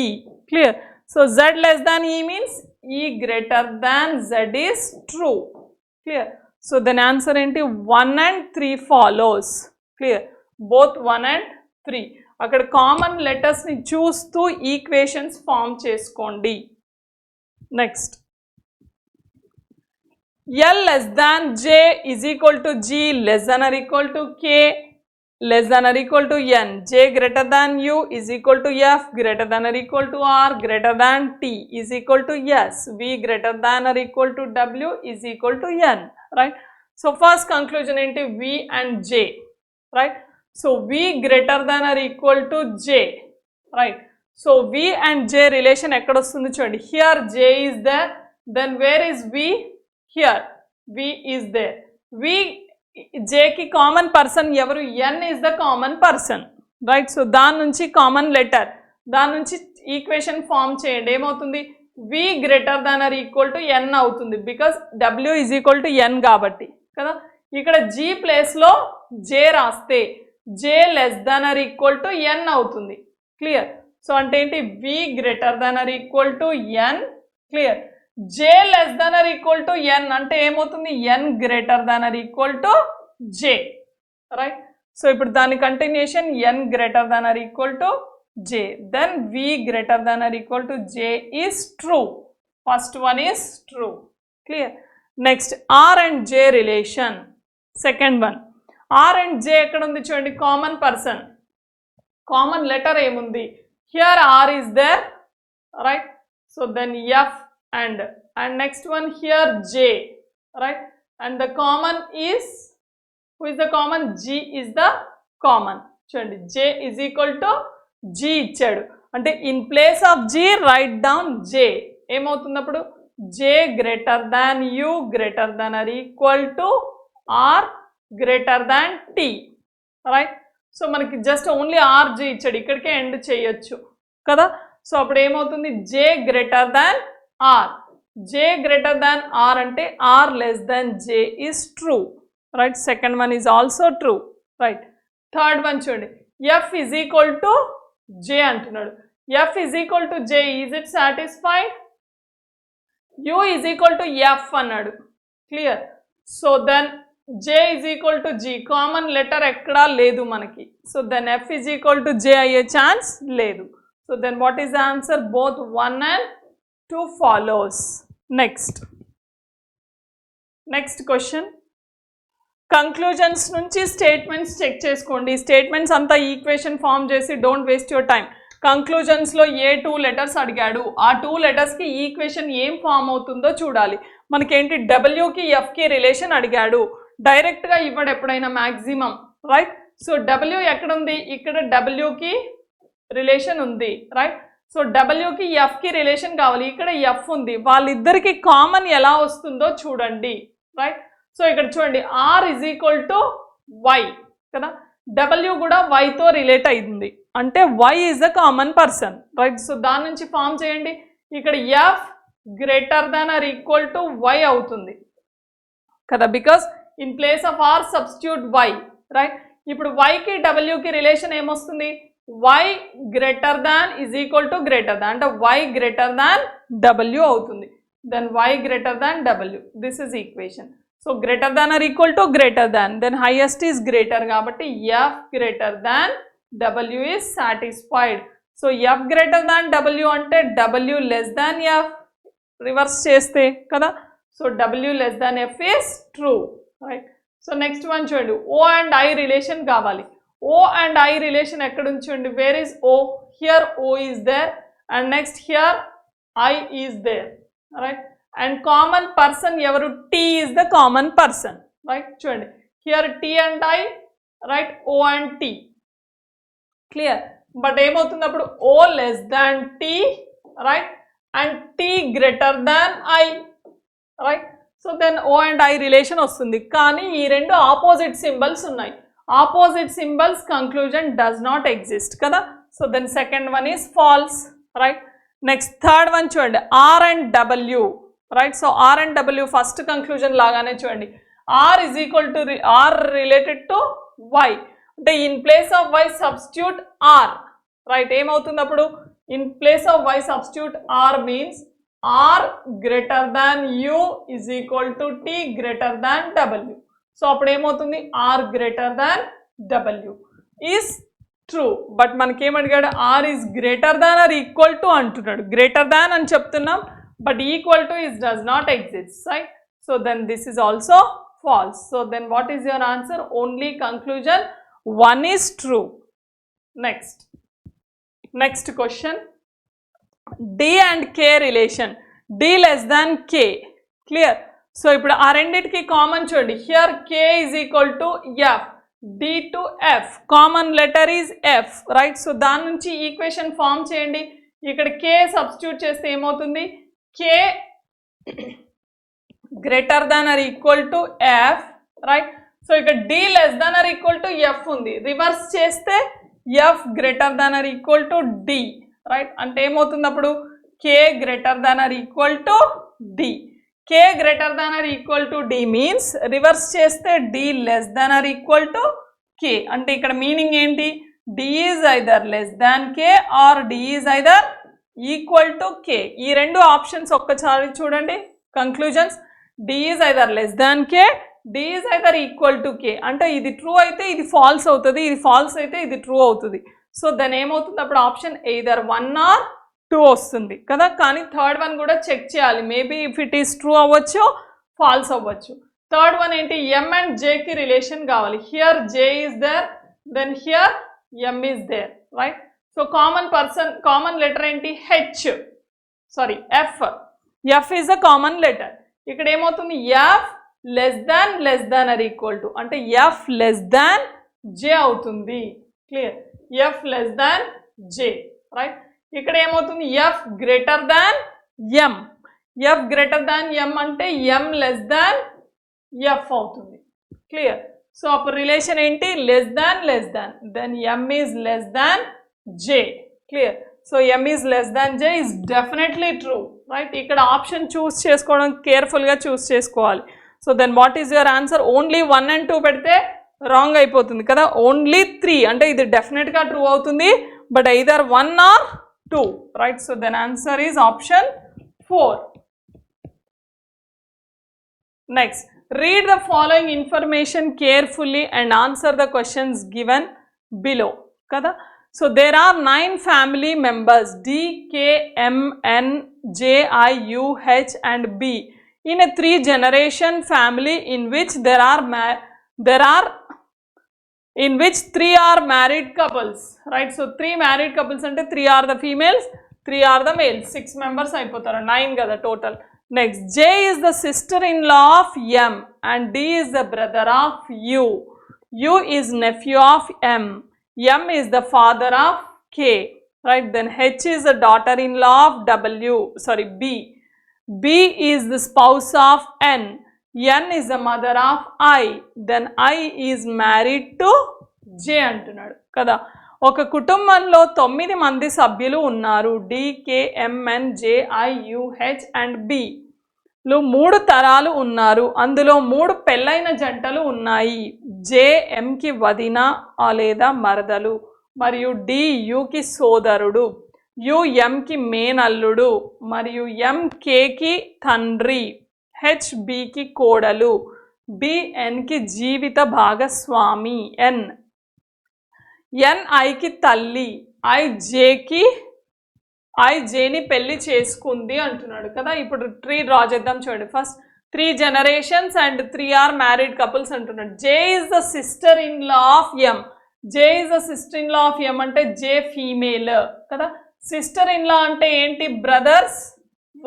e, clear. So z less than e means e greater than z is true, clear. So then answer ఏంటి, 1 and 3 follows, clear. Both 1 and 3 అక్కడ common లెటర్స్ని చూస్తూ equations form చేసుకోండి. Next, L less than J is equal to G less than or equal to K less than or equal to N. J greater than U is equal to F greater than or equal to R greater than T is equal to S. V greater than or equal to W is equal to N, right. So first conclusion into V and J, right. So V greater than or equal to J, right. So V and J relation ekkada vastundi chudandi, here J is there, then where is V, here V is there. V J ki common person evaru, N is the common person, right. So దాని నుంచి common letter, దాని నుంచి equation form చేయండి, ఏమవుతుంది, V greater than or equal to N అవుతుంది, because W is equal to N కాబట్టి కదా. ఇక్కడ G ప్లేస్లో J రాస్తే J less than or equal to N అవుతుంది, క్లియర్. సో అంటే ఏంటి, V greater than or equal to N, clear. J less than or equal to N అంటే ఏమవుతుంది, N greater than or equal to J, right. So ఇప్పుడు దాని continuation N greater than or equal to J, then V greater than or equal to J is true, first one is true, clear. Next, R and J relation, second one. R and J ఎక్కడ ఉంది చూడండి, common person, common letter ఏముంది, here R is there, right. So then F and next one here J, right. And the common is, who is the common, G is the common, చూడండి J is equal to G ఇచ్చాడు అంటే in place of G write down J, ఏమవుతుంది అప్పుడు, J greater than U greater than or equal to R greater than T, right. So మనకి just only R G ఇచ్చాడు, ఇక్కడికే end చేయొచ్చు కదా. So అప్పుడు ఏమవుతుంది, J greater than R, J greater than R అంటే R less than J is true, right. Second one is also true, right. Third one చూడండి, F is equal to J అంటున్నాడు, F is equal to J, is it satisfied, U is equal to F అన్నాడు, clear. So then J is equal to G, common letter ఎక్కడా లేదు మనకి, so then F is equal to J అయ్యే chance లేదు. So then what is the answer, both 1 and 2 follows. Next question, conclusions నుంచి statements check చేసుకోండి. Statements అంతా equation form చేసి don't waste your time. కంక్లూజన్స్లో ఏ 2 లెటర్స్ అడిగాడు, ఆ 2 లెటర్స్కి ఈక్వేషన్ ఏం ఫామ్ అవుతుందో చూడాలి. మనకేంటి, డబ్ల్యూకి ఎఫ్కి రిలేషన్ అడిగాడు, డైరెక్ట్గా ఇవ్వడు ఎప్పుడైనా మ్యాక్సిమం, రైట్. సో డబ్ల్యూ ఎక్కడుంది, ఇక్కడ డబ్ల్యూకి రిలేషన్ ఉంది, రైట్. సో డబ్ల్యూకి ఎఫ్కి రిలేషన్ కావాలి, ఇక్కడ ఎఫ్ ఉంది, వాళ్ళిద్దరికి కామన్ ఎలా వస్తుందో చూడండి, రైట్. సో ఇక్కడ చూడండి, R is equal to Y కదా, డబ్ల్యూ కూడా వైతో రిలేట్ అయింది అంటే Y is the common person, right. So దాని నుంచి ఫామ్ చేయండి, ఇక్కడ F greater than or equal to Y అవుతుంది కదా, because in place of R substitute Y, right. ఇప్పుడు వైకి డబ్ల్యూకి రిలేషన్ ఏమొస్తుంది, y greater than is equal to greater than అంటే y గ్రేటర్ దాన్ w అవుతుంది, then y greater than w, this is equation. So greater than or equal to greater than, then highest is greater కాబట్టి f greater than w is satisfied. So F greater than W అంటే W less than F, reverse చేస్తే కదా. So W less than F is true, right? So next one చూడండి, O and I relation కావాలి. O and I relation ఎక్కడ ఉంచండి, where is O? Here O is there and next here I is there, right? And common person ఎవరు, T is the common person, right? చూడండి here T and I, right? O and T, clear. But ఏమవుతుంది అప్పుడు, O less than T, right? and T greater than I, right? So then O and I relation వస్తుంది. కానీ ఈ రెండు opposite symbols ఉన్నాయి. Opposite symbols conclusion does not exist కదా. So then second one is false, right? Next third one చూడండి, R and W, right? So R and W first conclusion లాగానే చూడండి, R is equal to R related to Y, అంటే in place of Y substitute R, right? ఏమవుతుంది అప్పుడు, in place of Y substitute R means R greater than U is equal to T greater than W. So అప్పుడు ఏమవుతుంది, R greater than W is true. But మనకేమడిగాడు, R is greater than or equal to అంటున్నాడు. Greater than అని చెప్తున్నాం, but equal to is does not exist, right? So then this is also false. So then what is your answer? Only conclusion 1 is true. Next question, D and K relation, D less than K, clear. So ఇప్పుడు ఆ రెండింటికి common చూడండి, here K is equal to F, D to F, common letter is F, right? So దాని నుంచి equation form చేయండి. ఇక్కడ K substitute చేస్తే ఏమవుతుంది, K greater than or equal to F, right? So ఇక్కడ D less than or equal to F ఉంది, reverse చేస్తే F greater than or equal to D, right? అంటే ఏమవుతుంది అప్పుడు, K greater than or equal to D. K greater than or equal to D means reverse చేస్తే D less than or equal to K. అంటే ఇక్కడ meaning ఏంటి, D is either less than K or D is either equal to K. ఈ రెండు options ఒక్కసారి చూడండి conclusions, D is either less than K, D is either equal to K. అంటే ఇది true అయితే ఇది ఫాల్స్ అవుతుంది, ఇది ఫాల్స్ అయితే ఇది ట్రూ అవుతుంది. సో దాని ఏమవుతుంది అప్పుడు, ఆప్షన్ ఎయిదర్ 1 or 2 వస్తుంది కదా. కానీ థర్డ్ వన్ కూడా చెక్ చేయాలి, maybe if it is true అవ్వచ్చు, ఫాల్స్ అవ్వచ్చు. థర్డ్ వన్ ఏంటి, M and J కి రిలేషన్ కావాలి. Here J is there, then here M is there, right? So common letter ఏంటి, F is a common letter. ఇక్కడ ఏమవుతుంది, F less than or equal to, అంటే F less than J అవుతుంది, clear? F less than J, right? ఇక్కడ ఏమవుతుంది, F greater than M, F greater than M అంటే M less than F అవుతుంది, clear? So అప్పుడు relation ఏంటి, less than, then M is less than J, clear? So M is less than J is definitely true, right? ఇక్కడ option choose చేసుకోవడం కేర్ఫుల్గా choose చేసుకోవాలి. So then what is your answer, only 1 and 2 పెడితే wrong అయిపోతుంది కదా. Only 3 అంటే ఇది డెఫినెట్గా ట్రూ అవుతుంది, but either 1 or 2, right? So then answer is option 4. Next, read the following information carefully and answer the questions given below కదా. So there are 9 family members D, K, M, N, J, I, U, H and B in a 3-generation family in which in which 3 are married couples, right? So 3 married couples ante 3 are the females, 3 are the males, 6 members అయిపోతారు, 9 కదా total. Next, J is the sister-in-law of M and D is the brother of U. U is nephew of M. M is the father of K, right? Then H is the daughter-in-law of B. B is the spouse of N. N is the mother of I. Then I is married to J అంటున్నాడు కదా. ఒక కుటుంబంలో 9 మంది సభ్యులు ఉన్నారు. D, K, M, N, J, I, U, H and B లో 3 తరాలు ఉన్నారు. అందులో 3 పెళ్ళైన జంటలు ఉన్నాయి. J, M కి వదిన లేదా మరదలు, మరియు D, U కి సోదరుడు, U, M కి మేనల్లుడు, మరియు M, K కి తండ్రి, H, B కి కోడలు, B, N కి జీవిత భాగస్వామి, N, I కి తల్లి, ఐ జేకి ఐ జేని పెళ్లి చేసుకుంది అంటున్నాడు కదా. ఇప్పుడు ట్రీ డ్రా చేద్దాం చూడండి. First 3 generations and 3 are married couples అంటున్నాడు. J is the sister in law of M. J is the sister in law of M అంటే జే ఫీమేల్ కదా. సిస్టర్ ఇన్ లా అంటే ఏంటి? Brother's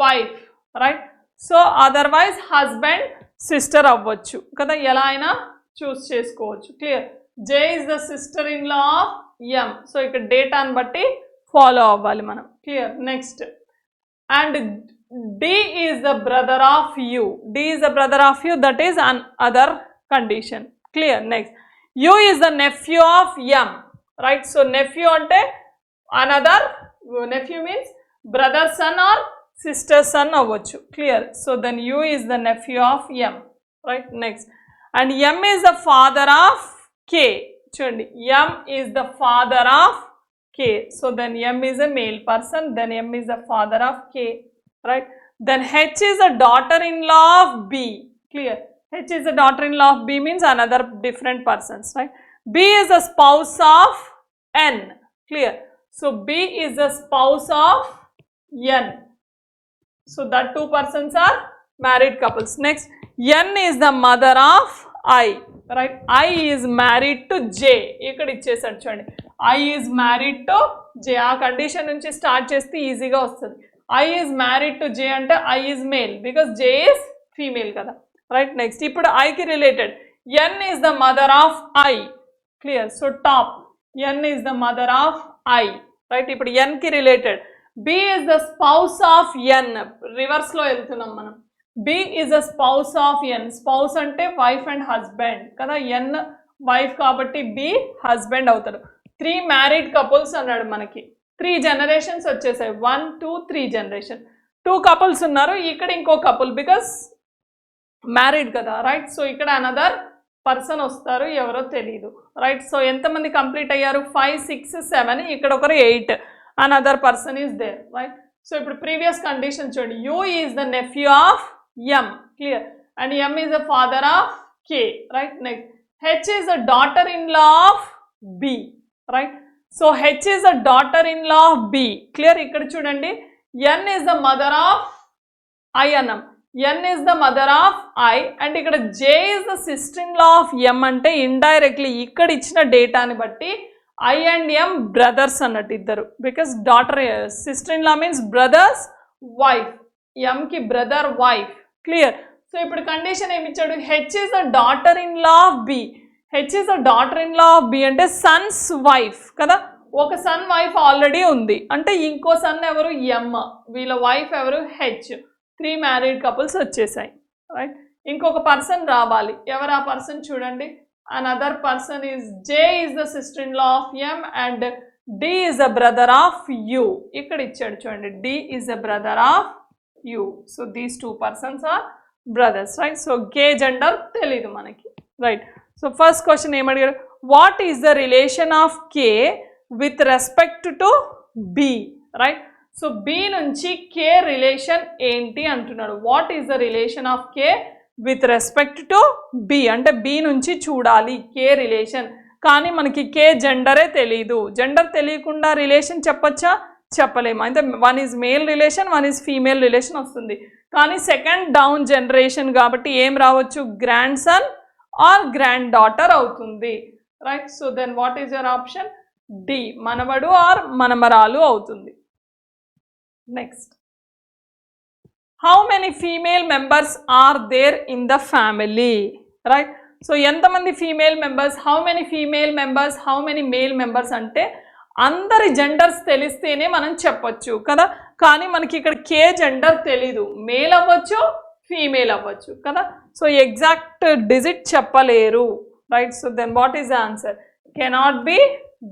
wife, right. So otherwise husband sister అవ్వచ్చు కదా, ఎలా అయినా choose చేసుకోవచ్చు. Clear. J is the sister in law of M. So ఇక్కడ డేటాను బట్టి ఫాలో అవ్వాలి మనం. Clear. Next, and D is the brother of U. D is the brother of U, that is another condition. Clear. Next, U is the nephew of M, right? So nephew ante another, nephew means brother son or sister son avvachu. Clear. So then U is the nephew of M, right? Next, and M is the father of K. Chudandi, M is the father of K. So then M is a male person, then M is the father of K. Right. Then H is a daughter-in-law of B. Clear. H is a daughter-in-law of B means another different persons. Right. B is a spouse of N. Clear. So B is the spouse of N. So that 2 persons are married couples. Next, N is the mother of I. Right. I is married to J. ikkada ichesadu chudandi. I is married to J. ఆ condition నుంచి start చేస్తే ఈజీగా వస్తుంది. I is married to J అంటే I is male because J is female కదా, right. Next, ఇప్పుడు I కి related N is the mother of I. Clear. So top N is the mother of I, right. ఇప్పుడు N కి related B is the spouse of N. Reverse లో వెళ్తున్నాం మనం. B is the spouse of N. Spouse అంటే wife and husband కదా. N wife కాబట్టి B husband అవుతాడు. 3 married couples అన్నాడు మనకి. 3 generations వచ్చేసాయి. 1, 2, 3 generation. 2 couples ఉన్నారు, ఇక్కడ ఇంకో కపుల్ బికాస్ మ్యారీడ్ కదా, రైట్. సో ఇక్కడ అనదర్ పర్సన్ వస్తారు, ఎవరో తెలియదు, రైట్. సో ఎంతమంది కంప్లీట్ అయ్యారు? 5, 6, 7, ఇక్కడ ఒకరు 8. Another person is there, right. So ఇప్పుడు ప్రీవియస్ కండిషన్ చూడండి. U is the nephew of M. Clear. And M is the father of K, right. Next, H is the daughter in law of B, right. So H is a daughter-in-law of B. Clear. ఇక్కడ చూడండి, N is the mother of I అన్నాం. N is the mother of I and ఇక్కడ J is the sister-in-law of M అంటే indirectly ఇక్కడ ఇచ్చిన డేటాని బట్టి I and M brothers అన్నట్టు ఇద్దరు. Because daughter sister-in-law means brothers wife. M కి brother wife. క్లియర్. సో ఇప్పుడు కండిషన్ ఏమి ఇచ్చాడు? H is a daughter-in-law of B. H is a daughter-in-law of B అంటే సన్స్ వైఫ్ కదా. ఒక సన్ వైఫ్ ఆల్రెడీ ఉంది అంటే ఇంకో సన్ ఎవరు? M. వీళ్ళ వైఫ్ ఎవరు? H. 3 మ్యారీడ్ కపుల్స్ వచ్చేసాయి, రైట్. ఇంకొక పర్సన్ రావాలి. ఎవరు ఆ పర్సన్? చూడండి, another person is J is the sister-in-law of M and D is the brother of U. ఇక్కడ ఇచ్చాడు చూడండి, D is the brother of U. So these 2 persons are brothers, right. So K gender తెలీదు మనకి, right. So first question ఏమడిగారు? What is the relation of K with respect to B, right. So B నుంచి K relation ఏంటి అంటున్నాడు. What is the relation of K with respect to B అంటే B నుంచి చూడాలి కే relation. కానీ మనకి కే జెండరే తెలీదు. జెండర్ తెలియకుండా రిలేషన్ చెప్పచ్చా? చెప్పలేము. అయితే 1 is male relation, 1 is female relation వస్తుంది. కానీ సెకండ్ డౌన్ జనరేషన్ కాబట్టి ఏం రావచ్చు? Grandson or granddaughter అవుతుంది, right. So then what is your option? D, మనవడు ఆర్ మనమరాలు అవుతుంది. Next, how many female members are there in the family, right. So ఎంతమంది female members? How many female members, how many male members అంటే అందరి genders తెలిస్తేనే మనం చెప్పొచ్చు కదా. కానీ మనకి ఇక్కడ కే జెండర్ తెలీదు. మేల్ అవ్వచ్చు, ఫీమేల్ అవ్వచ్చు కదా. సో ఎగ్జాక్ట్ డిజిట్ చెప్పలేరు, right. So then what is the answer? Cannot be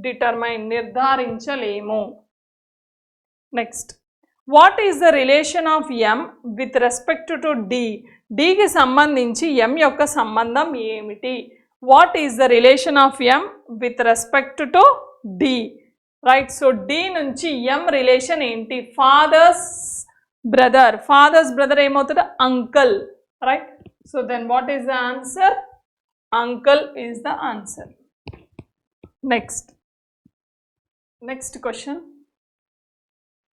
determine, నిర్ధారించలేము. Next, what is the relation of M with respect to D? డికి సంబంధించి ఎం యొక్క సంబంధం ఏమిటి? What is the relation of M with respect to D, right. So D నుంచి M relation ఏంటి? Father's brother. Father's brother ఏమవుతుంది? Uncle, right. So then what is the answer? Uncle is the answer. Next, Next question.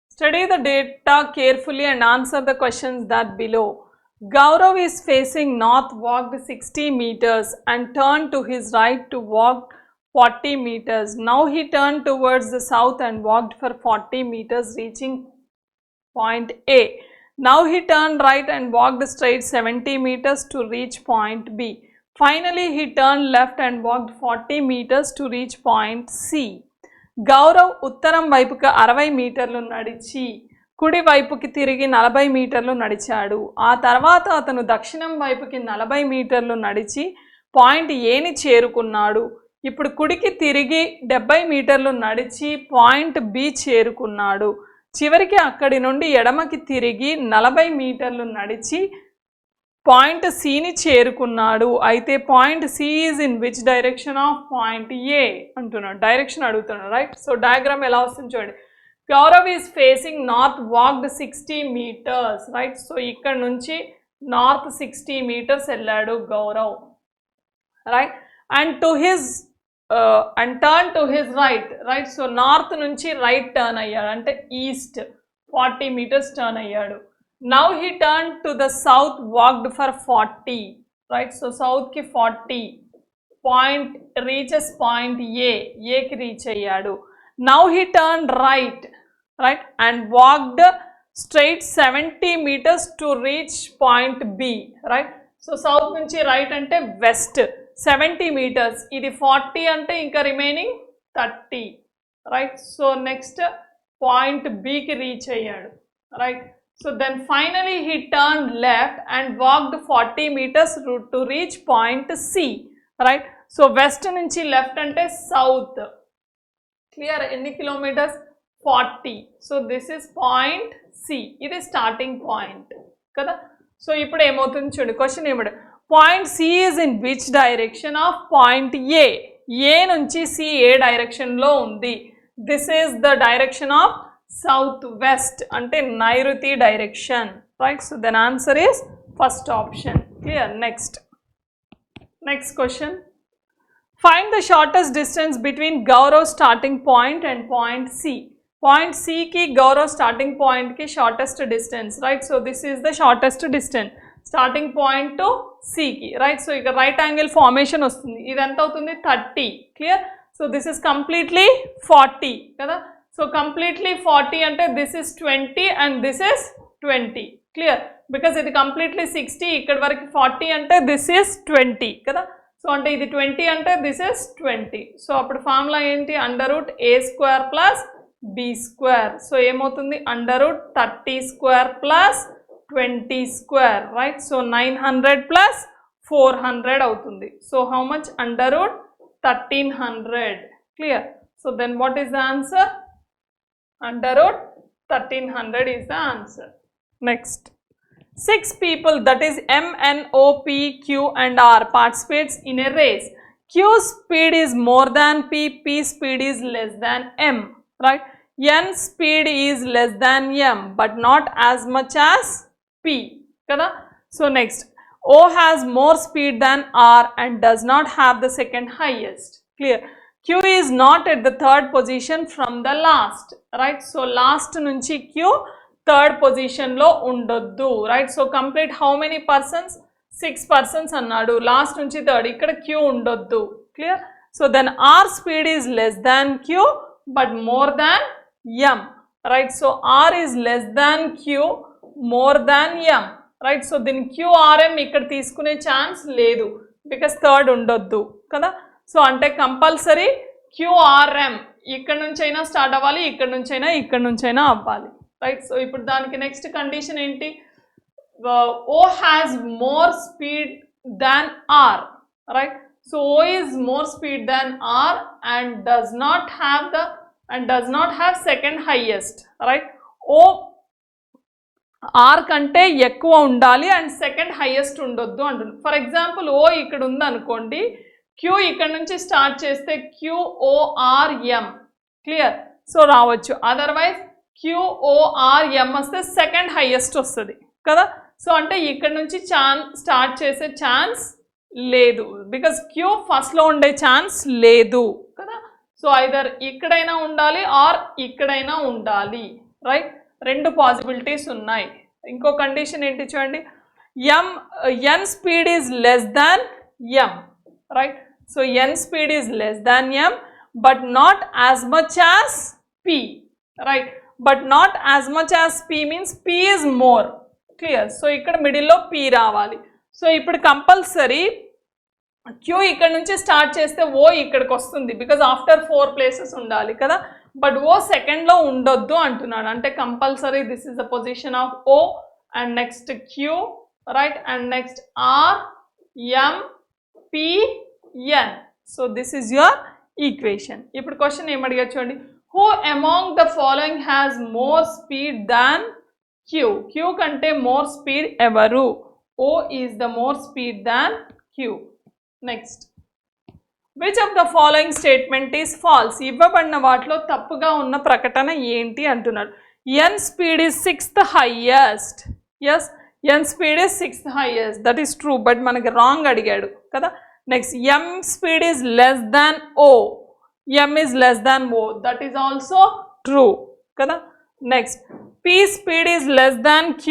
Study the data carefully and answer the questions that below. Gaurav is facing north, walked 60 meters and turned to his right to walk 40 meters. Now he turned towards the south and walked for 40 meters reaching point A. Now he turned right and walked straight 70 meters to reach point B. Finally he turned left and walked 40 meters to reach point C. Gaurav ఉత్తరం వైపుకి 60 మీటర్లు నడిచి కుడి వైపుకి తిరిగి 40 మీటర్లు నడిచాడు. ఆ తర్వాత అతను దక్షిణం వైపుకి 40 మీటర్లు నడిచి పాయింట్ ఏని చేరుకున్నాడు. ఇప్పుడు కుడికి తిరిగి 70 మీటర్లు నడిచి పాయింట్ బి చేరుకున్నాడు. చివరికి అక్కడి నుండి ఎడమకి తిరిగి 40 మీటర్లు నడిచి పాయింట్ సిని చేరుకున్నాడు. అయితే point C is in which direction of point A అంటున్నాడు. డైరెక్షన్ అడుగుతున్నాడు, రైట్? సో డయాగ్రామ్ ఎలా వస్తుంది చూడండి. Gaurav is facing north, walked 60 meters, right? So ఇక్కడ నుంచి నార్త్ 60 meters వెళ్ళాడు Gaurav, right? And to his and turn to his right, right? So north నుంచి right turn అయ్యాడు, అంటే ఈస్ట్ 40 meters టర్న్ అయ్యాడు. Now he turned to the south, walked for 40, right? So south ki 40, point reaches point A ki reach ayyadu. Now he turned right, right? And walked straight 70 meters to reach point B, right? So south nunchi right ante west 70 meters, idi 40 ante inka remaining 30, right? So next point B ki reach ayyadu, right? So then finally he turned left and walked 40 meters to reach point C, right? So west nunchi left ante south, clear? Any kilometers? 40. So this is point C, it is starting point kada. So ippudu emotundi chudu, question emadu, point C is in which direction of point A nunchi C A direction లో ఉంది? This is the direction of southwest, ante Nairuti direction, right? So then answer is first option, clear? Next question. Find the shortest distance between Gaurav starting point and point C. Point C ki Gaurav starting point ki shortest distance, right? So this is the shortest distance starting point to C ki, right? So ika right angle formation vastundi, idi enta avutundi 30, clear? So this is completely 40 kada. So completely 40 ante this is 20 and this is 20, clear? Because ఇది completely 60, ikkadi varaku 40 ante this is 20 kada. So ante ఇది 20 ante this is 20. So appudu formula enti, under root a square plus b square. So ఏమవుతుంది, under root 30 square plus 20 square, right? So 900 plus 400 అవుతుంది. So how much? Under root 1300, clear? So then what is the answer? Under root 1300 is the answer. Next. 6 people, that is M, N, O, P, Q and R participates in a race. Q speed is more than P, P speed is less than M, right? N speed is less than M but not as much as P, kada? So next, O has more speed than R and does not have the second highest, clear? Q is not at the third position from the last, right? So last nunchi Q third position lo undoddu, right? So complete how many persons? 6 persons annadu, last nunchi third, ikkada Q undoddu, clear? So then R speed is less than Q but more than M, right? So R is less than Q, more than M, right? So then QRM ikkada teeskune chance ledu because third undoddu kada. So అంటే compulsory QRM ఇక్కడ నుంచి అయినా start అవ్వాలి, ఇక్కడ నుంచి అయినా అవ్వాలి, right? So ఇప్పుడు దానికి నెక్స్ట్ కండిషన్ ఏంటి? O has more speed than R, right? So O is more speed than R and does not have second highest, right? O R కంటే ఎక్కువ ఉండాలి అండ్ సెకండ్ హైయెస్ట్ ఉండొద్దు అంటుంది. ఫర్ ఎగ్జాంపుల్ O ఇక్కడ ఉంది అనుకోండి, Q ఇక్కడ నుంచి స్టార్ట్ చేస్తే QORM, క్లియర్? సో రావచ్చు, అదర్వైజ్ QORM వస్తే సెకండ్ హైయెస్ట్ వస్తుంది కదా. సో అంటే ఇక్కడ నుంచి స్టార్ట్ చేసే ఛాన్స్ లేదు బికాస్ Q ఫస్ట్లో ఉండే ఛాన్స్ లేదు కదా. సో ఐదర్ ఇక్కడైనా ఉండాలి ఆర్ ఇక్కడైనా ఉండాలి, రైట్? రెండు పాసిబిలిటీస్ ఉన్నాయి. ఇంకో కండిషన్ ఏంటి చూడండి, n speed is less than m, right? So n speed is less than m but not as much as p, right? But not as much as p means p is more, clear? So ఇక్కడ మిడిల్లో p రావాలి. So ఇప్పుడు compulsory q ఇక్కడ నుంచి start చేస్తే o ఇక్కడికి వస్తుంది, because after 4 places ఉండాలి కదా, బట్ o సెకండ్లో ఉండొద్దు అంటున్నాడు. అంటే compulsory this is the position of o and next q, right? And next R, M, P, N. So this is your equation. ఇప్పుడు క్వశ్చన్ ఏం అడిగారు చూడండి, who among the following has more speed than Q? Q కంటే more speed ఎవరు? O is the more speed than Q. Next, which of the following statement is false? ఇవ్వబడిన వాటిలో తప్పుగా ఉన్న ప్రకటన ఏంటి అంటున్నాడు. n speed is 6th highest. Yes, n speed is 6th highest, that is true, but మనకి wrong అడిగాడు కదా. Next m speed is less than o, m is less than o, that is also true కదా. Next p speed is less than q,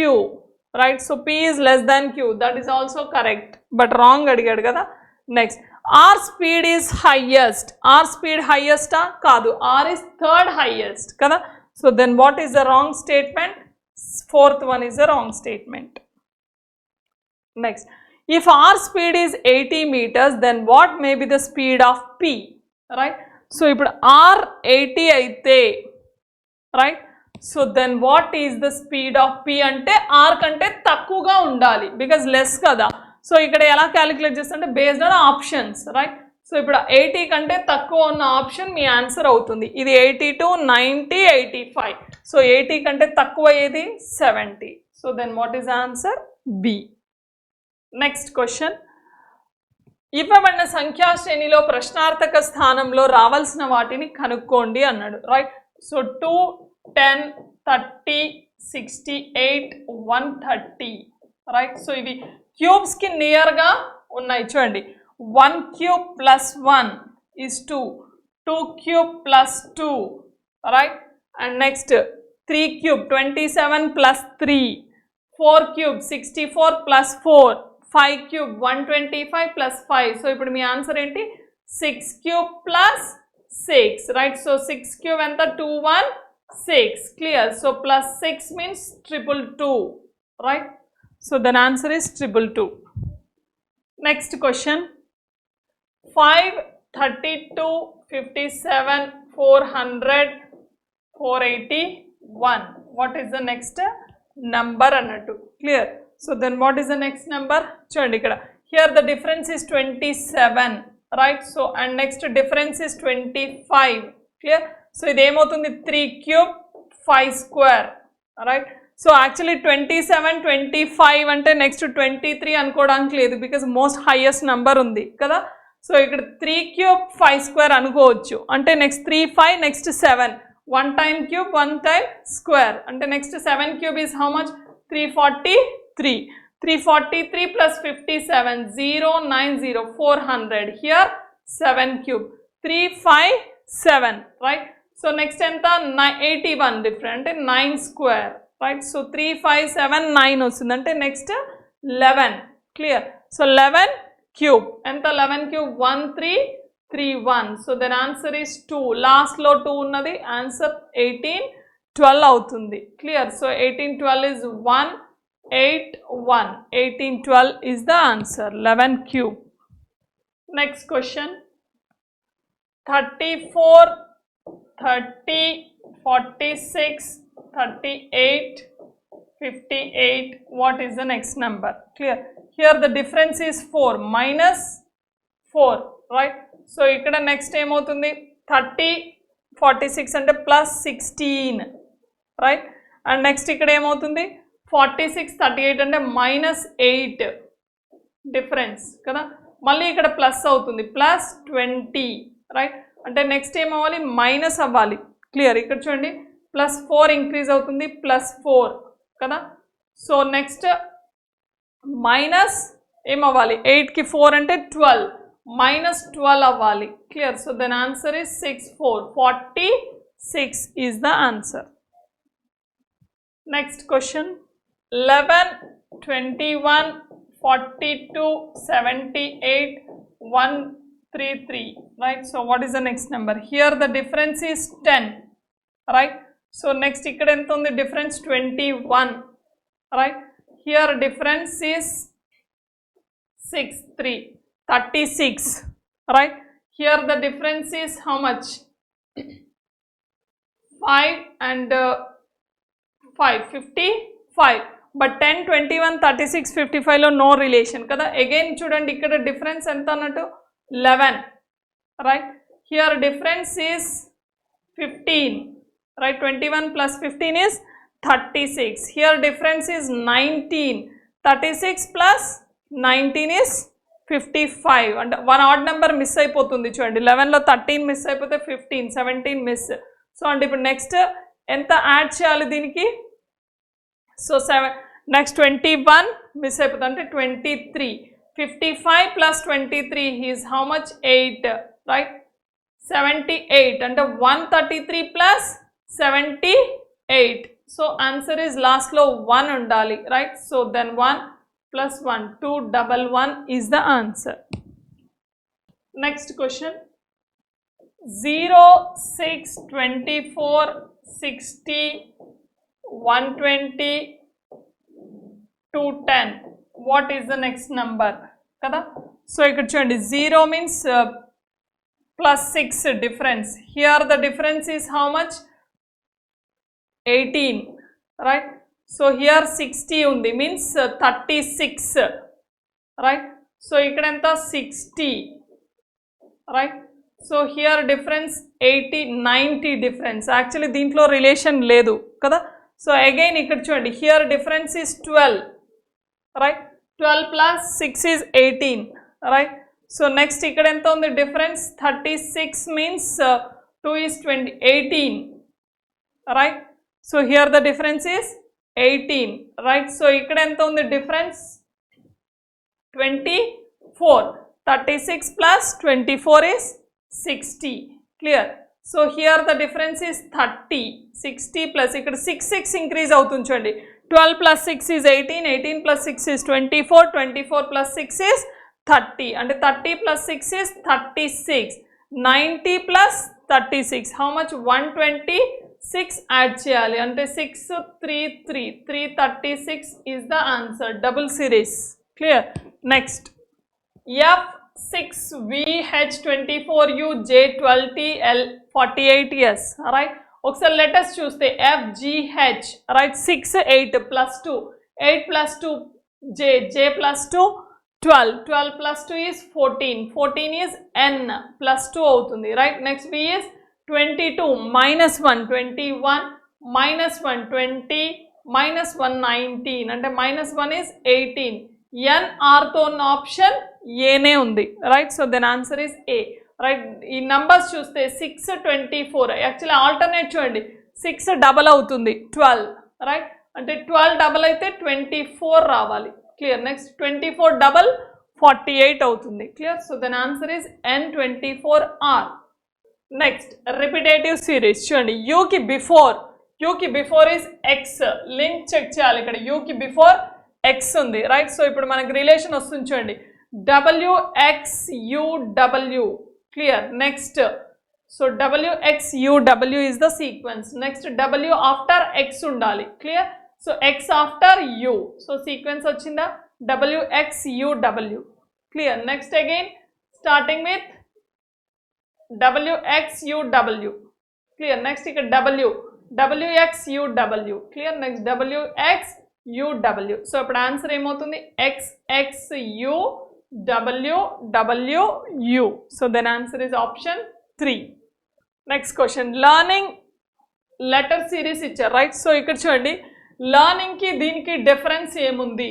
right? So p is less than q, that is also correct, but wrong అడిగాడు కదా. Next r speed is highest, r speed highest కాదు, r is third highest కదా. So then what is the wrong statement? Fourth one is the wrong statement. Next, if r speed is 80 meters, then what may be the speed of p, right? So ఇప్పుడు r 80 అయితే, right? So then what is the speed of p అంటే r కంటే తక్కువగా ఉండాలి, because less కదా. So ఇక్కడ ఎలా calculate చేస్తుంటే based on options, right? So ఇప్పుడు 80 కంటే తక్కువ ఉన్న ఆప్షన్ మీ ఆన్సర్ అవుతుంది. ఇది 82, 90, 85. సో 80 కంటే తక్కువ ఏది? 70. So then what is answer? B. Next question, ఇవ్వబడిన సంఖ్యా శ్రేణిలో ప్రశ్నార్థక స్థానంలో రావాల్సిన వాటిని కనుక్కోండి అన్నాడు, రైట్? So 2, 10, 30, 68, 130, right? సో ఇవి క్యూబ్స్కి నియర్గా ఉన్నాయి చూడండి. 1 cube plus 1 is 2, 2 cube plus 2, right? And next 3 cube 27 plus 3, 4 cube 64 plus 4, 5 cube 125 plus 5. So ఇప్పుడు మీ ఆన్సర్ ఏంటి? 6 cube plus 6, right? So 6 cube ఎంత? 2, 1, 6, clear? So plus 6 means 222, right? So then answer is 222. Next question, 5, 32, 57, 400, 481. What is the next number అన్నట్టు, clear? So then what is the next number? చూడండి ఇక్కడ, here the difference is 27, right? So and next difference is 25, clear? So ఇది ఏమవుతుంది? 3 cube 5 square, right? So actually 27, 25 అంటే next 23 అనుకోవడానికి లేదు, because most highest number ఉంది కదా. సో ఇక్కడ 3 cube 5 square అనుకోవచ్చు, అంటే next 3, 5, next 7, 1 time cube 1 time square, అంటే next 7 cube is how much? 343, 343 plus 57, 090, 400, here 7 cube, 357, right? So next ఎంత? 81 different, అంటే 9 square, right? So 357, 9 వస్తుంది, అంటే నెక్స్ట్ 11, clear? So 11 cube ఎంత? 11 cube 1331. So then answer is 2. Last లో 2 ఉన్నది, answer 1812 అవుతుంది, clear? So 1812 is 181. 1812 is the answer, 11 cube. Next question, 34, 30, 46, 38, 58. What is the next number? Clear? Here the difference is 4, minus 4, right? So ఇక్కడ next ఏమవుతుంది? 30, 46 అంటే plus 16, right? And next ఇక్కడ ఏమవుతుంది? 46, 38 అంటే minus 8 difference కదా. మళ్ళీ ఇక్కడ ప్లస్ అవుతుంది, ప్లస్ 20, రైట్? అంటే నెక్స్ట్ ఏమవ్వాలి? మైనస్ అవ్వాలి, క్లియర్? ఇక్కడ చూడండి, ప్లస్ 4 ఇంక్రీజ్ అవుతుంది, ప్లస్ 4 కదా. సో నెక్స్ట్ మైనస్ ఏమవ్వాలి? 8కి 4 అంటే 12, minus 12 అవ్వాలి. Clear? So then answer is 6, 4. 46 is the answer. Next question. 11, 21, 42, 78, 133. Right? So what is the next number? Here the difference is 10. Right? So next ikkada enta undi difference 21. Right? Here difference is 6, 3, 36. Right? Here the difference is how much? 5 and 5, 55. But 10, 21, 36, 55 లో no relation kada. Again చూడండి ఇక్కడ difference ఎంత అన్నట్టు 11. Right? Here difference is 15. Right? 21 plus 15 is 36. Here difference is 19. 36 plus 19 is 55. And one odd number miss అయిపోతుంది చూడండి. 11 లో 13 miss అయిపోతే 15, 17 miss. So అంటే ఇప్పుడు నెక్స్ట్ ఎంత యాడ్ చేయాలి దీనికి? సో నెక్స్ట్ 21 మిస్ అయిపోతుంది అంటే 23. 55 plus 23 is how much? 8. Right? 78 అంటే 133 plus 78. So answer is last లో 1 ఉండాలి. Right? So then 1 plus 1, 211 is the answer. Next question. 0, 6, 24, 60, 120, 210. What is the next number? Kada? So ikkada chudandi 0 means plus 6 difference. Here the difference is how much? 18. Right? So here 60 undi means 36. Right? So ikkada enta 60. Right? So here difference 80, 90 difference. Actually దీంట్లో relation లేదు కదా. So again ikkada చూడండి here difference is 12. Right? 12 plus 6 is 18. Right? So next ikkada ఎంత ఉంది difference? 36 means 2 is 20, 18. Right? So here the difference is 18. Right? So ikkada ఎంత ఉంది difference? 24. 36 plus 24 is 60. Clear? So here the difference is 30. 60 plus ikkada 6 increase avutundi chudandi. 12 plus 6 is 18. 18 plus 6 is 24. 24 plus 6 is 30. And 30 plus 6 is 36. 90 plus 36. How much? 126 add cheyali. Ante 6, 3, 3. 336 is the answer. Double series. Clear? Next. F6VH24U J12TL48S. Alright. ఒకసారి let us చూస్తే FGH. Right? 6, 8 plus 2. 8 plus 2 J. J plus 2 12. 12 plus 2 is 14. 14 is N plus 2 అవుతుంది. Right? Next V is 22 minus 1 21 minus 1 20 minus 1 19 అంటే minus 1 is 18. N R తో ఉన్న option A నే ఉంది. Right? So then answer is A. Right? ఈ numbers చూస్తే 6, 24. Actually alternate చూడండి 6 double అవుతుంది 12. Right? అంటే 12 డబల్ అయితే 24 రావాలి. Clear? Next 24 డబల్ 48 అవుతుంది. Clear? So then answer is N24R. Next repetitive series చూడండి U కి before is X. Link check చేయాలి. ఇక్కడ U కి బిఫోర్ X ఉంది. రైట్? సో ఇప్పుడు మనకి రిలేషన్ వస్తుంది చూడండి WXUW. Clear? Next, so WXUW is the sequence. Next W after X undali. Clear? So X after U. So sequence vachinda WXUW. Clear? Next again starting with WXUW. Clear? Next WXUW. Clear? Next WXUW. So ఇప్పుడు answer ఏమవుతుంది XXUWWU. So then answer is option 3. Next question. Learning letter series ఇచ్చారు. Right? So ఇక్కడ చూడండి learning కి దీనికి difference ఏముంది?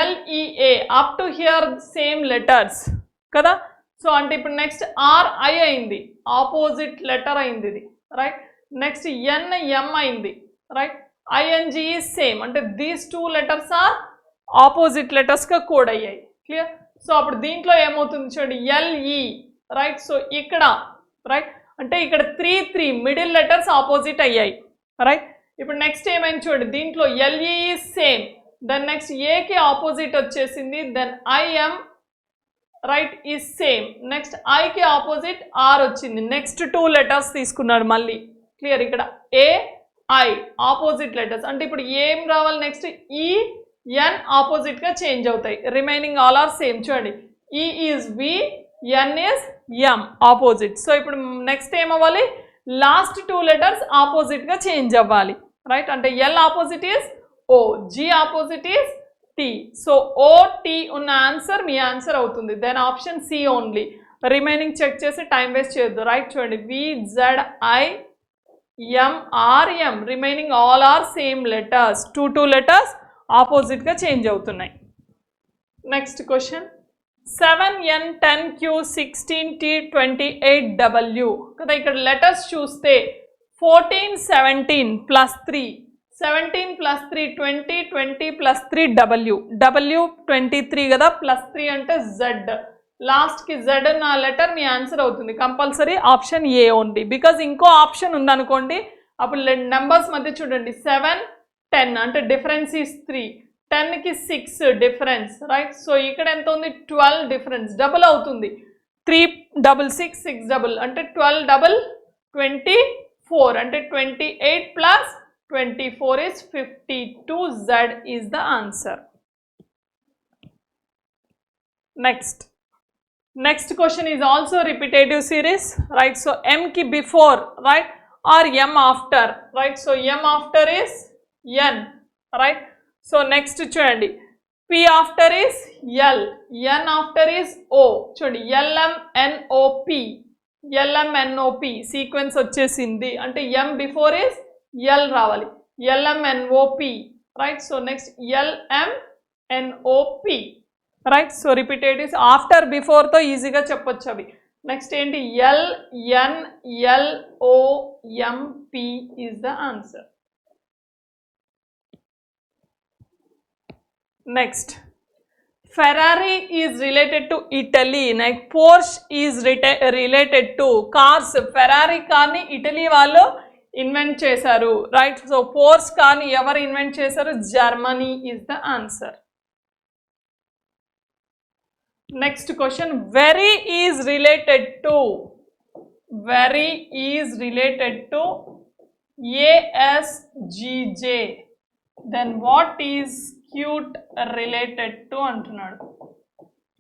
LEA up to here same letters కదా. So అంటే ఇప్పుడు నెక్స్ట్ RI అయింది, ఆపోజిట్ లెటర్ అయింది ఇది. రైట్? నెక్స్ట్ NM అయింది. రైట్? ING ఈజ్ సేమ్ అంటే these 2 letters are opposite letters గా కోడ్ అయ్యాయి. క్లియర్? సో అప్పుడు దీంట్లో ఏమవుతుంది చూడండి ఎల్ఈ, రైట్. సో ఇక్కడ రైట్ అంటే ఇక్కడ 3 3 మిడిల్ లెటర్స్ ఆపోజిట్ అయ్యాయి, రైట్. ఇప్పుడు నెక్స్ట్ ఏమైంది చూడండి, దీంట్లో ఎల్ఈ సేమ్, దెన్ నెక్స్ట్ ఏకి ఆపోజిట్ వచ్చేసింది, then I M right is same, next ఐకి ఆపోజిట్ ఆర్ వచ్చింది, నెక్స్ట్ 2 లెటర్స్ తీసుకున్నాడు మళ్ళీ, క్లియర్. ఇక్కడ ఏ ఐ ఆపోజిట్ లెటర్స్ అంటే ఇప్పుడు ఏం రావాలి నెక్స్ట్ ఈ ఎన్ ఆపోజిట్గా చేంజ్ అవుతాయి, రిమైనింగ్ ఆల్ ఆర్ సేమ్. చూడండి E is V, N is M opposite. So ఇప్పుడు నెక్స్ట్ ఏమవ్వాలి, లాస్ట్ 2 లెటర్స్ ఆపోజిట్గా చేంజ్ అవ్వాలి, రైట్. అంటే L opposite is O, G opposite is T. So O T ఉన్న ఆన్సర్ మీ ఆన్సర్ అవుతుంది. Then option C only. Remaining check చేసి time waste చేయొద్దు, రైట్. చూడండి V Z I M R M, remaining all are same letters, 2 letters ఆపోజిట్గా change అవుతున్నాయి. Next question 7N10Q16T28W కదా. ఇక్కడ లెటర్స్ చూస్తే 14 17 plus 3, 17 plus 3 20, 20 plus 3 W, W 23 కదా, ప్లస్ 3 అంటే జెడ్, లాస్ట్కి జెడ్ ఉన్న లెటర్ మీ ఆన్సర్ అవుతుంది. Compulsory option A only, because ఇంకో ఆప్షన్ ఉందనుకోండి అప్పుడు నెంబర్స్ మధ్య చూడండి 7 10 అంటే డిఫరెన్స్ ఈస్ 3, 10కి 6 డిఫరెన్స్, రైట్. సో ఇక్కడ ఎంత ఉంది 12 డిఫరెన్స్, డబుల్ అవుతుంది, 3 6 6 6 డబుల్ అంటే 12 డబుల్ 24 అంటే 28 plus 24 is 52, Z is the answer. Next question is also repetitive series, right. So M ki before, right, or M after, right. So M after is N, right. So next చూడండి P after is L, N after is O. చూడండి LMNOP, LMNOP sequence వచ్చేసింది అంటే M before is L రావాలి, LMNOP, right. So next LMNOP, right. So repeated after బిఫోర్తో ఈజీగా చెప్పొచ్చు అవి. నెక్స్ట్ ఏంటి LNLOMP is the answer. Next Ferrari is related to Italy, like Porsche is related to cars. Ferrari కార్ని ఇటలీ వాళ్ళు invent చేశారు, రైట్. సో పోర్స్ కార్ని ఎవరు ఇన్వెంట్ చేశారు, Germany is the answer. Next question very is related to ASGJ, then what is cute related to అంటున్నాడు,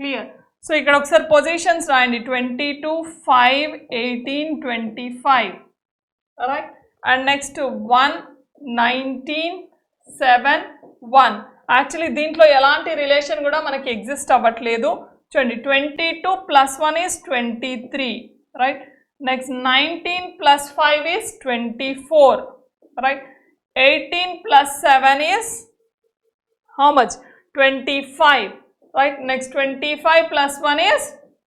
clear. So ఇక్కడ ఒకసారి positions రాయండి 22 5 18 25, రైట్. And next 1 19 7 1. యాక్చువల్లీ దీంట్లో ఎలాంటి రిలేషన్ కూడా మనకి ఎగ్జిస్ట్ అవ్వట్లేదు. చూడండి 22 plus 1 is 23, right. Next 19 plus 5 is 24, right. 18 plus 7 is how much 25, right. Next 25 plus 1 is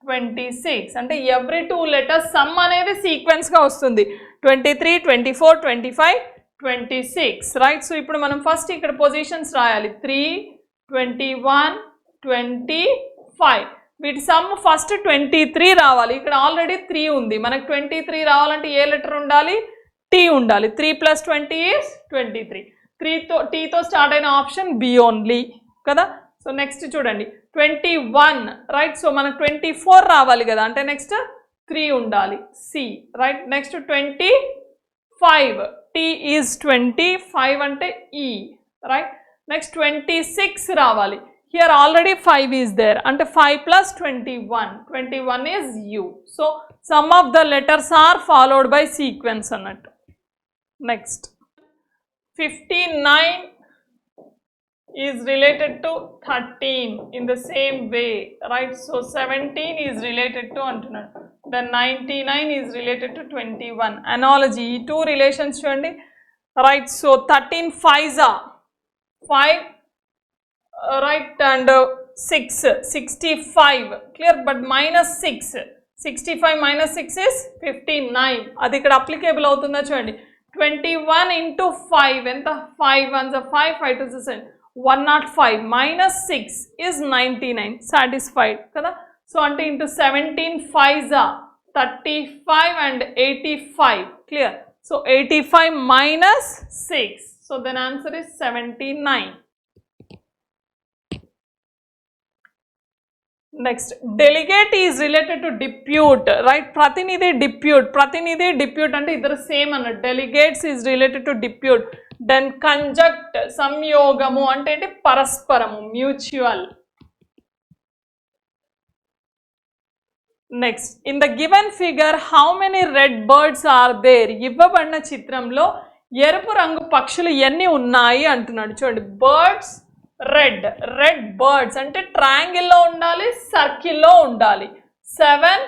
26 అంటే every 2 letters sum అనేది సీక్వెన్స్ గా వస్తుంది 23 24 25 26, right. సో ఇప్పుడు మనం ఫస్ట్ ఇక్కడ పొజిషన్స్ రాయాలి 3 21 25, వీటి సమ్ ఫస్ట్ 23 రావాలి. ఇక్కడ ఆల్రెడీ 3 ఉంది, మనకు 23 రావాలంటే ఏ లెటర్ ఉండాలి, T ఉండాలి. 3 + 20 is 23, టీతో స్టార్ట్ అయిన ఆప్షన్ బి ఓన్లీ కదా. సో నెక్స్ట్ చూడండి 21, రైట్. సో మనకు 24 రావాలి కదా, అంటే నెక్స్ట్ 3 ఉండాలి, C, right. Next 25, T is 25 అంటే ఈ, రైట్. నెక్స్ట్ 26 రావాలి, హియర్ ఆల్రెడీ 5 ఈజ్ దేర్ అంటే 5 + 21 is U. So sum of the letters are followed by sequence అన్నట్టు. Next 59 is related to 13 in the same way, right. So 17 is related to antunnadu, then 99 is related to 21. Analogy, ee two relations chudandi, right. So 13 5s are 5, right, and 6 65, clear. But minus 6, 65 minus 6 is 59, adi ikkada applicable avutunda chudandi. 21 into 5 ఎంత 5 1 5 5 2 7, 105 minus 6 is 99, satisfied kada. So ante into 17 5s are 35 and 85, clear. So 85 minus 6, so then answer is 79. Next, delegate is related to depute, right? Pratinidhi depute ante idaru same anna. Delegates is related to depute. Then conjunct, samyogamu ante enti parasparamu, mutual. Next, in the given figure how many red birds are there? ఇవ్వబడిన చిత్రంలో ఎరుపు రంగు పక్షులు ఎన్ని ఉన్నాయి అంటున్నాడు. చూడండి, birds red birds అంటే ట్రయాంగిల్ లో ఉండాలి, సర్కిల్ లో ఉండాలి. 7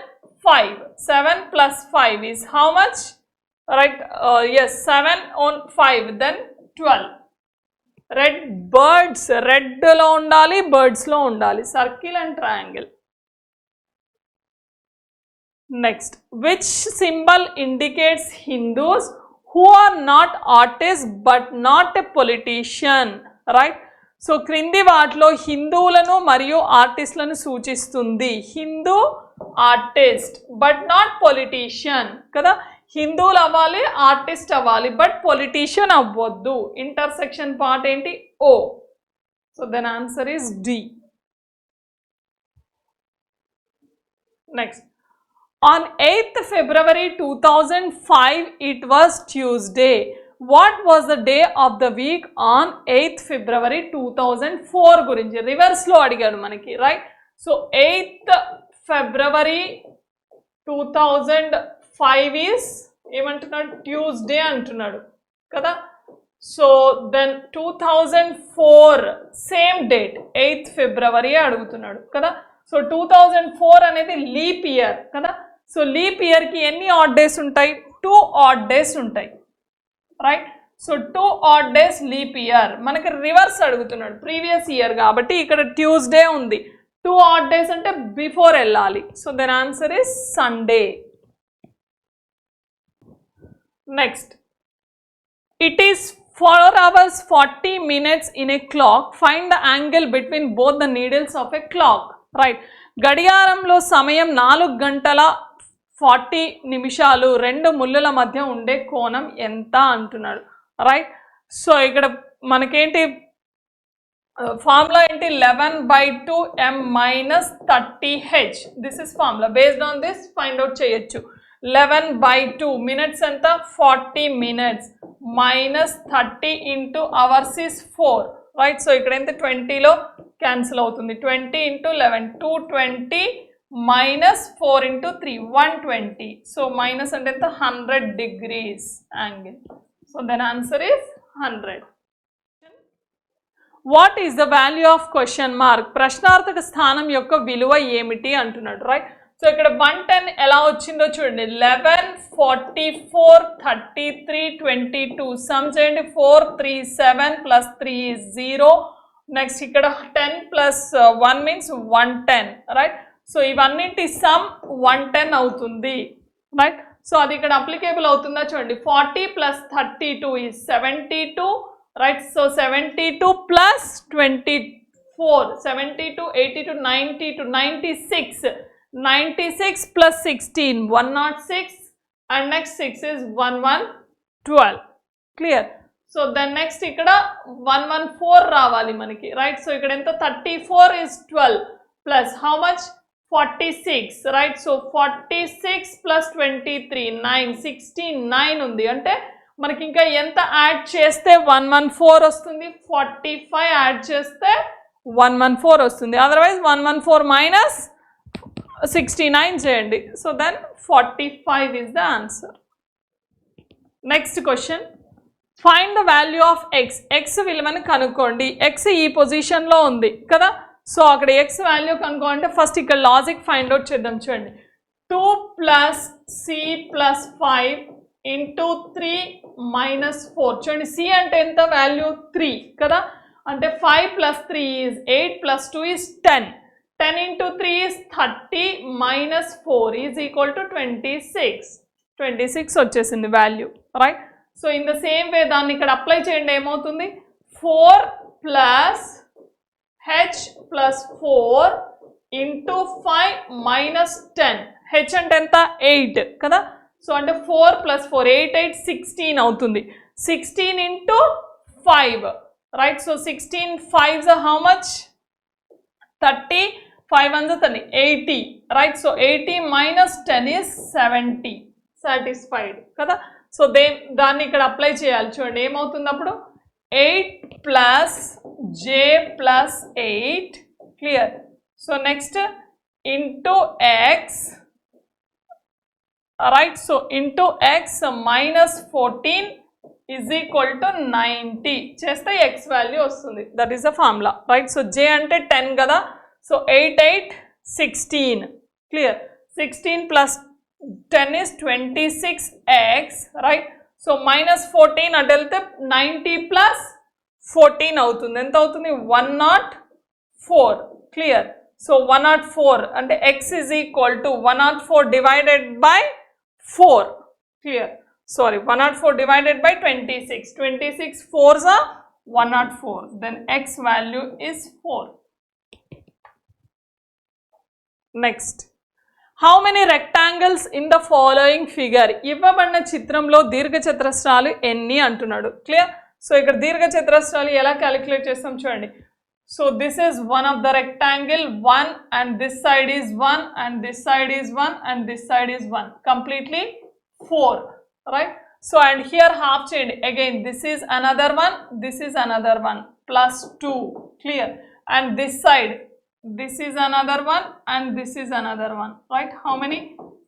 5 7 plus 5 is how much, right? Yes, 7 on 5 then 12. Red birds red లో ఉండాలి, బర్డ్స్ లో ఉండాలి, circle and triangle. Next, which symbol indicates Hindus who are not artists but not a politician, right? So క్రింది వాటిలో హిందువులను మరియు ఆర్టిస్టులను సూచిస్తుంది. హిందూ ఆర్టిస్ట్ బట్ నాట్ పొలిటీషియన్ కదా. హిందువులు అవ్వాలి, ఆర్టిస్ట్ అవ్వాలి, బట్ పొలిటీషియన్ అవ్వద్దు. ఇంటర్సెక్షన్ పార్ట్ ఏంటి? O. So then answer is D. Next, on 8th February 2005 it was Tuesday. What was the day of the week on 8th February 2004 గురించి reverse లో అడిగాడు మనకి, right? So 8th February 2005 is ఏమంటున్నాడు? Tuesday అంటున్నాడు కదా. So then 2004 same date 8th February అడుగుతున్నాడు కదా. So 2004 అనేది లీప్ ఇయర్ కదా. సో లీప్ ఇయర్కి ఎన్ని ఆడ్ డేస్ ఉంటాయి? 2 ఆడ్ డేస్ ఉంటాయి, right? So 2 odd days leap year. మనకి రివర్స్ అడుగుతున్నాడు, ప్రీవియస్ ఇయర్ కాబట్టి ఇక్కడ ట్యూస్డే ఉంది. 2 ఆడ్ డేస్ అంటే బిఫోర్ వెళ్ళాలి. So then answer is Sunday. Next, it is 4 hours 40 minutes in a clock. Find the angle between both the needles of a clock, రైట్? గడియారంలో సమయం 4 గంటల 40 నిమిషాలు, 2 ముళ్ళుల మధ్య ఉండే కోణం ఎంత అంటున్నాడు, రైట్? సో ఇక్కడ మనకేంటి ఫార్ములా ఏంటి? 11/2 m minus 30h. This is formula. Based on this find out చేయొచ్చు. 11/2 మినిట్స్ ఎంత? 40 minutes minus 30 into hours is 4, right? So ఇక్కడ ఎంత? 20లో క్యాన్సిల్ అవుతుంది. 20 into 11 220 minus 4 into 3 120. So minus అంటే ఎంత? 100 degrees angle. So then answer is 100. What is the value of question mark? ప్రశ్నార్థక స్థానం యొక్క విలువ ఏమిటి అంటున్నాడు, రైట్? సో ఇక్కడ 110 ఎలా వచ్చిందో చూడండి. 11 44 33 22 సమ్ చేయండి. 4 3 7 plus 3 is 0. నెక్స్ట్ ఇక్కడ 10 plus 1 means 110, రైట్? సో ఇవన్నింటి సమ్ 110 అవుతుంది, రైట్? సో అది ఇక్కడ అప్లికేబుల్ అవుతుందా చూడండి. 40 plus 32 is 72, right? So 72 plus 24 72 82 92 96 96 plus 16 106 and next 6 is 1112, clear? So then next ఇక్కడ 114 రావాలి మనకి, రైట్? సో ఇక్కడ ఎంత? 34 is 12 plus how much? 46, right? So 46 plus 23 9 69 ఉంది. అంటే మనకి ఇంకా ఎంత యాడ్ చేస్తే 114 వస్తుంది? 45 యాడ్ చేస్తే 114 వస్తుంది. అదర్వైజ్ 114 మైనస్ 69 చేయండి. So then 45 is the answer. Next question, find the value of X. X విలువను కనుక్కోండి. ఎక్స్ ఈ పొజిషన్లో ఉంది కదా. సో అక్కడ ఎక్స్ వాల్యూ కనుక్కోవాలంటే ఫస్ట్ ఇక్కడ లాజిక్ ఫైండ్ అవుట్ చేద్దాం. చూడండి, 2 plus c plus 5 into 3 minus 4. చూడండి, c అంటే ఎంత? వాల్యూ 3 కదా. అంటే 5 plus 3 is 8 plus 2 is 10. 10 into 3 is 30 minus 4 is equal to 26. 26 వచ్చేసింది value, right? So in the same way దాన్ని ఇక్కడ అప్లై చేయండి. ఏమవుతుంది? 4 plus h plus 4 into 5 minus 10. h అంటే ఎంత 8 కదా. సో అంటే 4 plus 4 8 8 16 అవుతుంది. 16 into 5, right? So 16 5s are how much? 30, 5 ones are 30, 80, right? So 80 minus 10 is 70. Satisfied కదా. సో దాన్ని ఇక్కడ అప్లై చేయాలి. చూడండి ఏమవుతుంది అప్పుడు 8 plus j plus 8, clear. So next into x, right? So into x minus 14 is equal to 90. చేస్తే x value వస్తుంది. That is the formula, right? So j అంటే 10 కదా. So 8 8 16, clear. 16 plus 10 is 26x, right? So minus 14 అటు వెళ్తే 90 plus 14 అవుతుంది. ఎంత అవుతుంది? 104, clear. So 104 అంటే x is equal to 104 divided by 4, clear. Sorry, 104 divided by 26. 26 4s are 104. Then x value is 4. Next, how many rectangles in the following figure? ఇవ్వబడిన చిత్రంలో దీర్ఘచతురస్రాలు ఎన్ని అంటున్నాడు, క్లియర్. సో ఇక్కడ దీర్ఘచతురస్రాలు ఎలా క్యాలిక్యులేట్ చేస్తాం చూడండి. So this is one of the rectangle 1, and this side is 1, and this side is 1, and this side is 1, completely 4, right? So and here half chain again, this is another one, this is another one, plus 2, clear. And this side, this is another one, and this is another one, right? How many?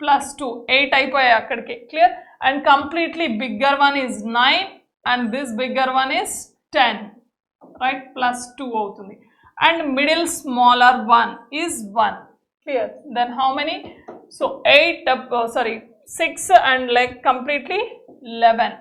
Plus 2, 8 అయిపోయాయి అక్కడికి, clear. And completely bigger one is 9, and this bigger one is 10, right? Plus 2 అవుతుంది. And middle smaller one is 1, clear. Then how many? So 6 and like completely 11.